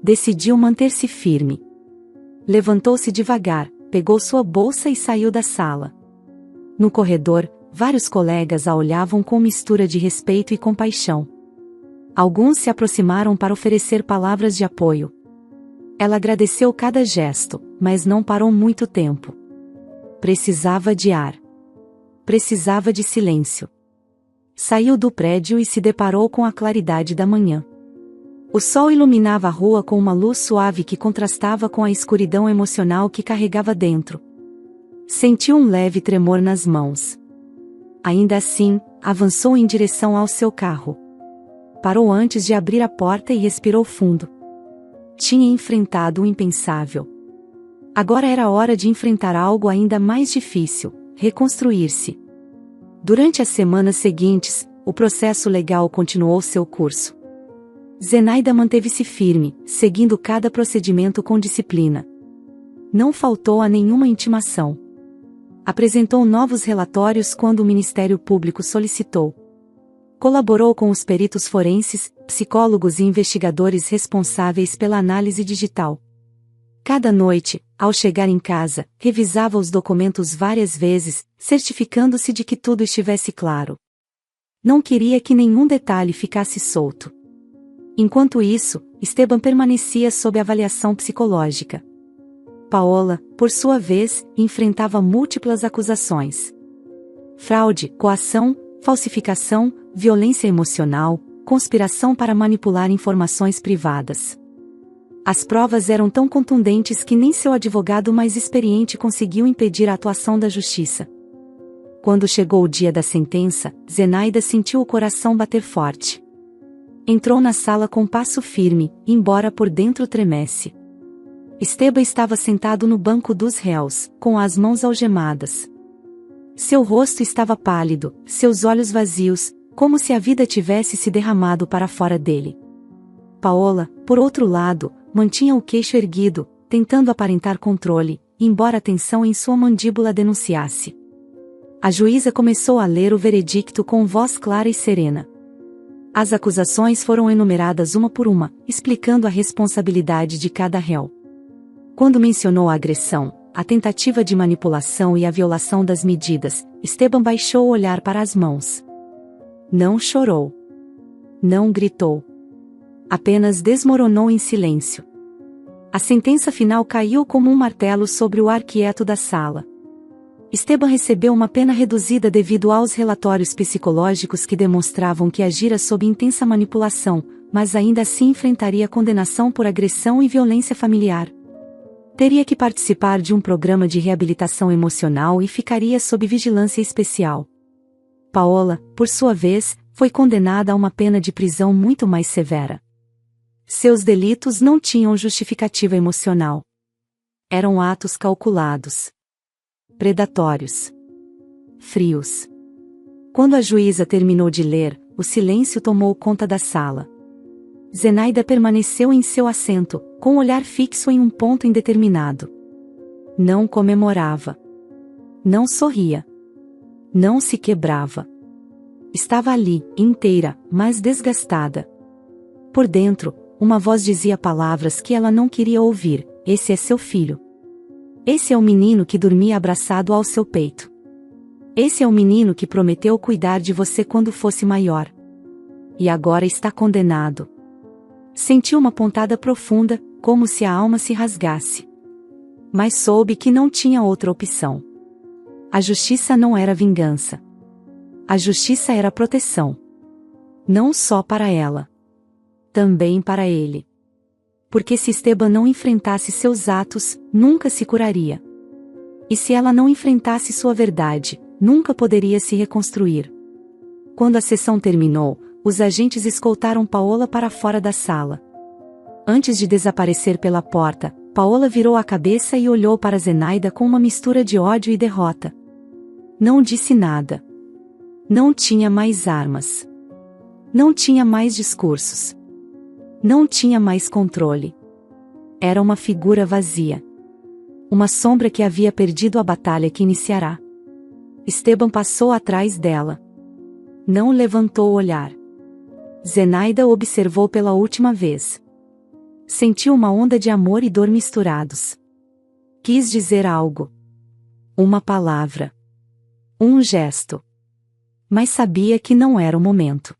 Decidiu manter-se firme. Levantou-se devagar, pegou sua bolsa e saiu da sala. No corredor, vários colegas a olhavam com mistura de respeito e compaixão. Alguns se aproximaram para oferecer palavras de apoio. Ela agradeceu cada gesto, mas não parou muito tempo. Precisava de ar. Precisava de silêncio. Saiu do prédio e se deparou com a claridade da manhã. O sol iluminava a rua com uma luz suave que contrastava com a escuridão emocional que carregava dentro. Sentiu um leve tremor nas mãos. Ainda assim, avançou em direção ao seu carro. Parou antes de abrir a porta e respirou fundo. Tinha enfrentado o impensável. Agora era hora de enfrentar algo ainda mais difícil: reconstruir-se. Durante as semanas seguintes, o processo legal continuou seu curso. Zenaida manteve-se firme, seguindo cada procedimento com disciplina. Não faltou a nenhuma intimação. Apresentou novos relatórios quando o Ministério Público solicitou. Colaborou com os peritos forenses, psicólogos e investigadores responsáveis pela análise digital. Cada noite, ao chegar em casa, revisava os documentos várias vezes, certificando-se de que tudo estivesse claro. Não queria que nenhum detalhe ficasse solto. Enquanto isso, Esteban permanecia sob avaliação psicológica. Paola, por sua vez, enfrentava múltiplas acusações. Fraude, coação, falsificação, violência emocional, conspiração para manipular informações privadas. As provas eram tão contundentes que nem seu advogado mais experiente conseguiu impedir a atuação da justiça. Quando chegou o dia da sentença, Zenaida sentiu o coração bater forte. Entrou na sala com passo firme, embora por dentro tremesse. Esteban estava sentado no banco dos réus, com as mãos algemadas. Seu rosto estava pálido, seus olhos vazios, como se a vida tivesse se derramado para fora dele. Paola, por outro lado, mantinha o queixo erguido, tentando aparentar controle, embora a tensão em sua mandíbula denunciasse. A juíza começou a ler o veredicto com voz clara e serena. As acusações foram enumeradas uma por uma, explicando a responsabilidade de cada réu. Quando mencionou a agressão, a tentativa de manipulação e a violação das medidas, Esteban baixou o olhar para as mãos. Não chorou. Não gritou. Apenas desmoronou em silêncio. A sentença final caiu como um martelo sobre o ar quieto da sala. Esteban recebeu uma pena reduzida devido aos relatórios psicológicos que demonstravam que agira sob intensa manipulação, mas ainda assim enfrentaria condenação por agressão e violência familiar. Teria que participar de um programa de reabilitação emocional e ficaria sob vigilância especial. Paola, por sua vez, foi condenada a uma pena de prisão muito mais severa. Seus delitos não tinham justificativa emocional. Eram atos calculados. Predatórios. Frios. Quando a juíza terminou de ler, o silêncio tomou conta da sala. Zenaida permaneceu em seu assento, com o olhar fixo em um ponto indeterminado. Não comemorava. Não sorria. Não se quebrava. Estava ali, inteira, mas desgastada. Por dentro, uma voz dizia palavras que ela não queria ouvir: esse é seu filho. Esse é o menino que dormia abraçado ao seu peito. Esse é o menino que prometeu cuidar de você quando fosse maior. E agora está condenado. Sentiu uma pontada profunda, como se a alma se rasgasse. Mas soube que não tinha outra opção. A justiça não era vingança. A justiça era proteção. Não só para ela. Também para ele. Porque se Esteban não enfrentasse seus atos, nunca se curaria. E se ela não enfrentasse sua verdade, nunca poderia se reconstruir. Quando a sessão terminou, os agentes escoltaram Paola para fora da sala. Antes de desaparecer pela porta, Paola virou a cabeça e olhou para Zenaida com uma mistura de ódio e derrota. Não disse nada. Não tinha mais armas. Não tinha mais discursos. Não tinha mais controle. Era uma figura vazia. Uma sombra que havia perdido a batalha que iniciará. Esteban passou atrás dela. Não levantou o olhar. Zenaida o observou pela última vez. Sentiu uma onda de amor e dor misturados. Quis dizer algo. Uma palavra. Um gesto. Mas sabia que não era o momento.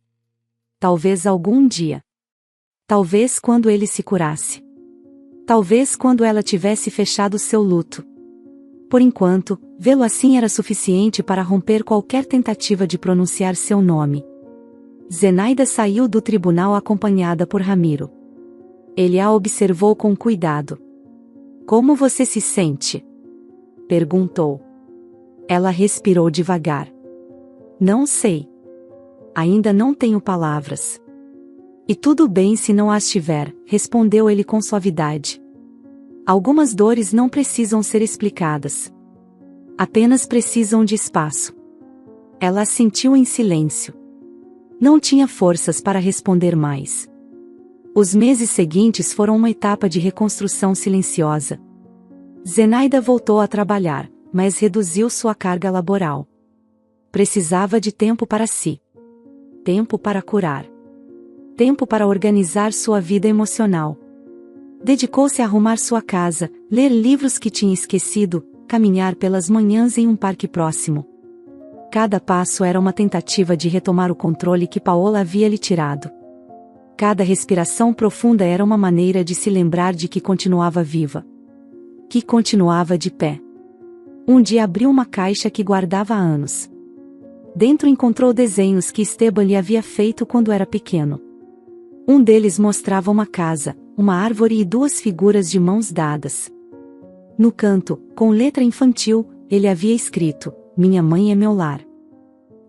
Talvez algum dia. Talvez quando ele se curasse. Talvez quando ela tivesse fechado seu luto. Por enquanto, vê-lo assim era suficiente para romper qualquer tentativa de pronunciar seu nome. Zenaida saiu do tribunal acompanhada por Ramiro. Ele a observou com cuidado. Como você se sente? Perguntou. Ela respirou devagar. Não sei. Ainda não tenho palavras. E tudo bem se não as tiver, respondeu ele com suavidade. Algumas dores não precisam ser explicadas. Apenas precisam de espaço. Ela assentiu em silêncio. Não tinha forças para responder mais. Os meses seguintes foram uma etapa de reconstrução silenciosa. Zenaida voltou a trabalhar, mas reduziu sua carga laboral. Precisava de tempo para si. Tempo para curar. Tempo para organizar sua vida emocional. Dedicou-se a arrumar sua casa, ler livros que tinha esquecido, caminhar pelas manhãs em um parque próximo. Cada passo era uma tentativa de retomar o controle que Paola havia lhe tirado. Cada respiração profunda era uma maneira de se lembrar de que continuava viva. Que continuava de pé. Um dia abriu uma caixa que guardava há anos. Dentro encontrou desenhos que Esteban lhe havia feito quando era pequeno. Um deles mostrava uma casa, uma árvore e duas figuras de mãos dadas. No canto, com letra infantil, ele havia escrito: "Minha mãe é meu lar".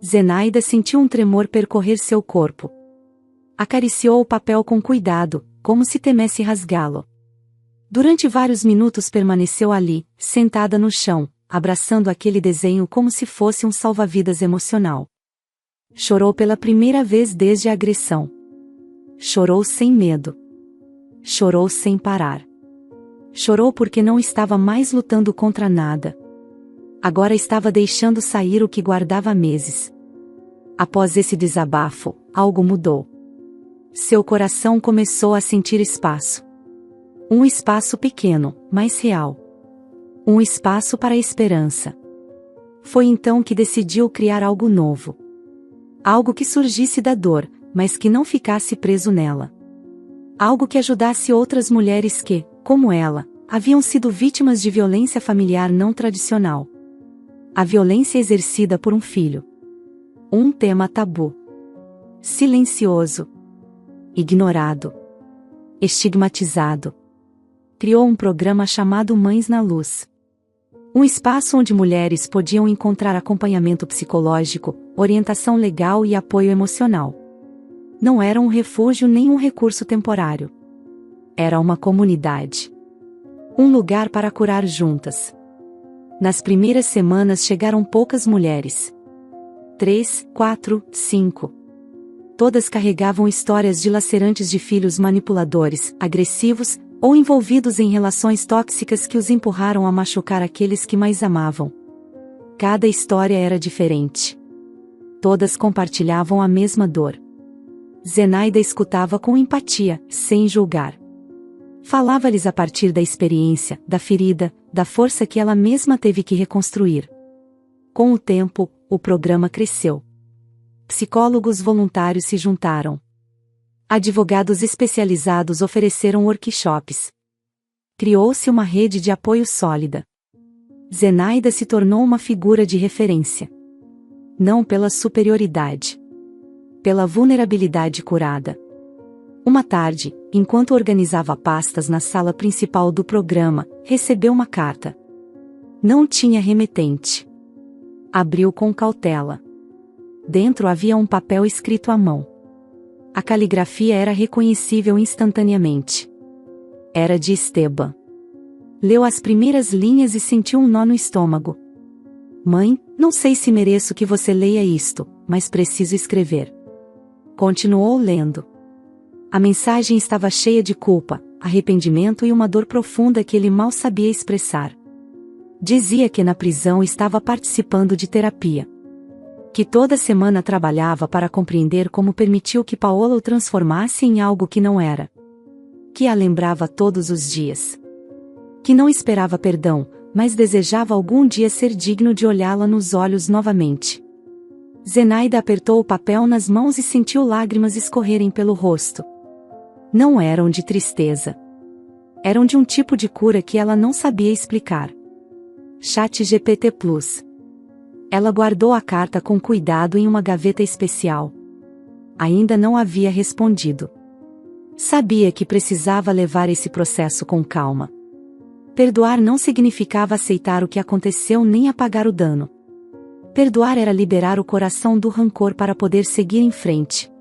Zenaida sentiu um tremor percorrer seu corpo. Acariciou o papel com cuidado, como se temesse rasgá-lo. Durante vários minutos permaneceu ali, sentada no chão, abraçando aquele desenho como se fosse um salva-vidas emocional. Chorou pela primeira vez desde a agressão. Chorou sem medo. Chorou sem parar. Chorou porque não estava mais lutando contra nada. Agora estava deixando sair o que guardava há meses. Após esse desabafo, algo mudou. Seu coração começou a sentir espaço. Um espaço pequeno, mas real. Um espaço para a esperança. Foi então que decidiu criar algo novo. Algo que surgisse da dor, mas que não ficasse preso nela. Algo que ajudasse outras mulheres que, como ela, haviam sido vítimas de violência familiar não tradicional. A violência exercida por um filho. Um tema tabu. Silencioso. Ignorado. Estigmatizado. Criou um programa chamado Mães na Luz. Um espaço onde mulheres podiam encontrar acompanhamento psicológico, orientação legal e apoio emocional. Não era um refúgio nem um recurso temporário. Era uma comunidade. Um lugar para curar juntas. Nas primeiras semanas chegaram poucas mulheres. 3, 4, 5. Todas carregavam histórias dilacerantes de filhos manipuladores, agressivos, ou envolvidos em relações tóxicas que os empurraram a machucar aqueles que mais amavam. Cada história era diferente. Todas compartilhavam a mesma dor. Zenaida escutava com empatia, sem julgar. Falava-lhes a partir da experiência, da ferida, da força que ela mesma teve que reconstruir. Com o tempo, o programa cresceu. Psicólogos voluntários se juntaram. Advogados especializados ofereceram workshops. Criou-se uma rede de apoio sólida. Zenaida se tornou uma figura de referência. Não pela superioridade. Pela vulnerabilidade curada. Uma tarde, enquanto organizava pastas na sala principal do programa, recebeu uma carta. Não tinha remetente. Abriu com cautela. Dentro havia um papel escrito à mão. A caligrafia era reconhecível instantaneamente. Era de Esteban. Leu as primeiras linhas e sentiu um nó no estômago. Mãe, não sei se mereço que você leia isto, mas preciso escrever. Continuou lendo. A mensagem estava cheia de culpa, arrependimento e uma dor profunda que ele mal sabia expressar. Dizia que na prisão estava participando de terapia. Que toda semana trabalhava para compreender como permitiu que Paola o transformasse em algo que não era. Que a lembrava todos os dias. Que não esperava perdão, mas desejava algum dia ser digno de olhá-la nos olhos novamente. Zenaida apertou o papel nas mãos e sentiu lágrimas escorrerem pelo rosto. Não eram de tristeza. Eram de um tipo de cura que ela não sabia explicar. ChatGPT Plus. Ela guardou a carta com cuidado em uma gaveta especial. Ainda não havia respondido. Sabia que precisava levar esse processo com calma. Perdoar não significava aceitar o que aconteceu nem apagar o dano. Perdoar era liberar o coração do rancor para poder seguir em frente.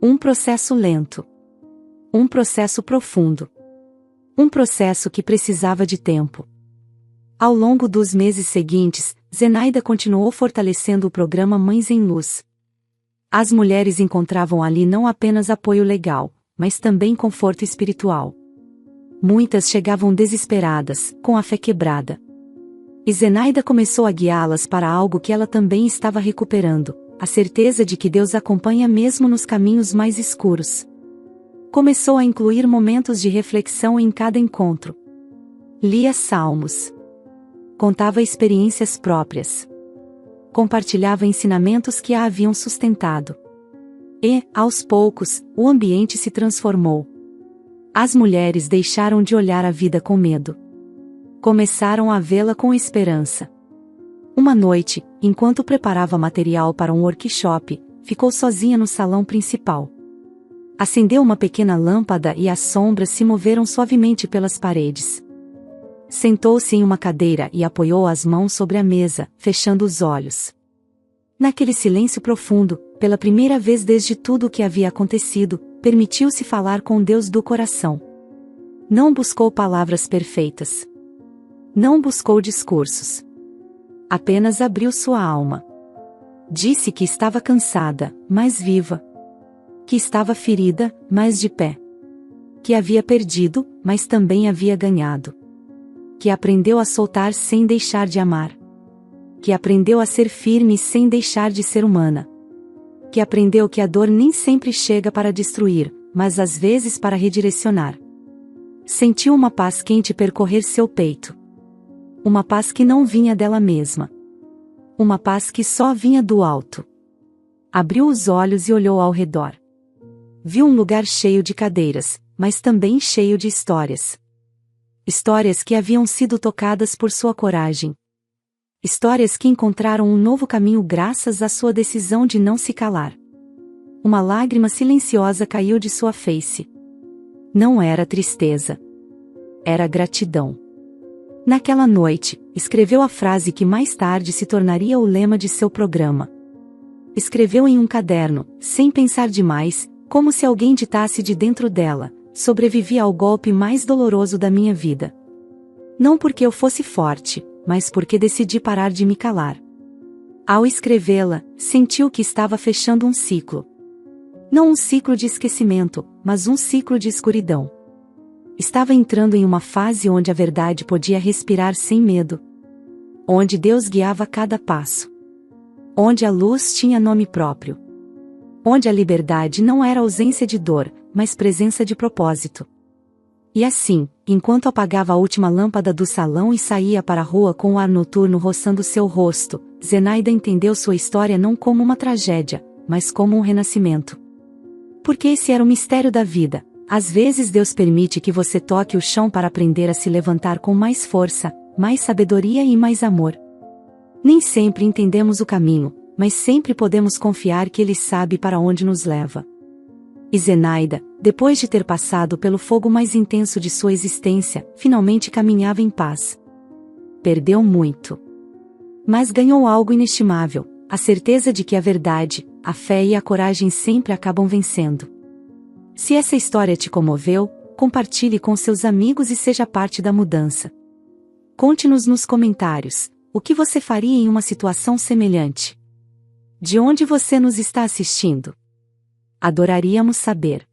Um processo lento. Um processo profundo. Um processo que precisava de tempo. Ao longo dos meses seguintes, Zenaida continuou fortalecendo o programa Mães em Luz. As mulheres encontravam ali não apenas apoio legal, mas também conforto espiritual. Muitas chegavam desesperadas, com a fé quebrada. E Zenaida começou a guiá-las para algo que ela também estava recuperando, a certeza de que Deus acompanha mesmo nos caminhos mais escuros. Começou a incluir momentos de reflexão em cada encontro. Lia salmos. Contava experiências próprias. Compartilhava ensinamentos que a haviam sustentado. E, aos poucos, o ambiente se transformou. As mulheres deixaram de olhar a vida com medo. Começaram a vê-la com esperança. Uma noite, enquanto preparava material para um workshop, ficou sozinha no salão principal. Acendeu uma pequena lâmpada e as sombras se moveram suavemente pelas paredes. Sentou-se em uma cadeira e apoiou as mãos sobre a mesa, fechando os olhos. Naquele silêncio profundo, pela primeira vez desde tudo o que havia acontecido, permitiu-se falar com Deus do coração. Não buscou palavras perfeitas. Não buscou discursos. Apenas abriu sua alma. Disse que estava cansada, mas viva. Que estava ferida, mas de pé. Que havia perdido, mas também havia ganhado. Que aprendeu a soltar sem deixar de amar. Que aprendeu a ser firme sem deixar de ser humana. Que aprendeu que a dor nem sempre chega para destruir, mas às vezes para redirecionar. Sentiu uma paz quente percorrer seu peito. Uma paz que não vinha dela mesma. Uma paz que só vinha do alto. Abriu os olhos e olhou ao redor. Viu um lugar cheio de cadeiras, mas também cheio de histórias. Histórias que haviam sido tocadas por sua coragem. Histórias que encontraram um novo caminho graças à sua decisão de não se calar. Uma lágrima silenciosa caiu de sua face. Não era tristeza. Era gratidão. Naquela noite, escreveu a frase que mais tarde se tornaria o lema de seu programa. Escreveu em um caderno, sem pensar demais, como se alguém ditasse de dentro dela: sobrevivi ao golpe mais doloroso da minha vida. Não porque eu fosse forte, mas porque decidi parar de me calar. Ao escrevê-la, sentiu que estava fechando um ciclo. Não um ciclo de esquecimento, mas um ciclo de escuridão. Estava entrando em uma fase onde a verdade podia respirar sem medo. Onde Deus guiava cada passo. Onde a luz tinha nome próprio. Onde a liberdade não era ausência de dor, mas presença de propósito. E assim, enquanto apagava a última lâmpada do salão e saía para a rua com o ar noturno roçando seu rosto, Zenaida entendeu sua história não como uma tragédia, mas como um renascimento. Porque esse era o mistério da vida. Às vezes Deus permite que você toque o chão para aprender a se levantar com mais força, mais sabedoria e mais amor. Nem sempre entendemos o caminho, mas sempre podemos confiar que Ele sabe para onde nos leva. E Zenaida, depois de ter passado pelo fogo mais intenso de sua existência, finalmente caminhava em paz. Perdeu muito. Mas ganhou algo inestimável, a certeza de que a verdade, a fé e a coragem sempre acabam vencendo. Se essa história te comoveu, compartilhe com seus amigos e seja parte da mudança. Conte-nos nos comentários, o que você faria em uma situação semelhante. De onde você nos está assistindo? Adoraríamos saber.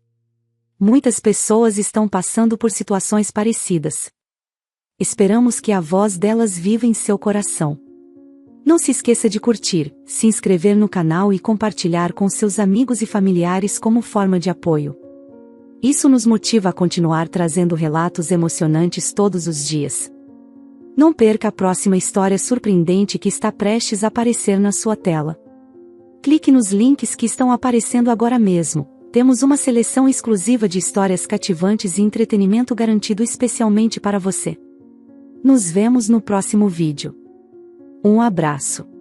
Muitas pessoas estão passando por situações parecidas. Esperamos que a voz delas viva em seu coração. Não se esqueça de curtir, se inscrever no canal e compartilhar com seus amigos e familiares como forma de apoio. Isso nos motiva a continuar trazendo relatos emocionantes todos os dias. Não perca a próxima história surpreendente que está prestes a aparecer na sua tela. Clique nos links que estão aparecendo agora mesmo, Temos uma seleção exclusiva de histórias cativantes e entretenimento garantido especialmente para você. Nos vemos no próximo vídeo. Um abraço.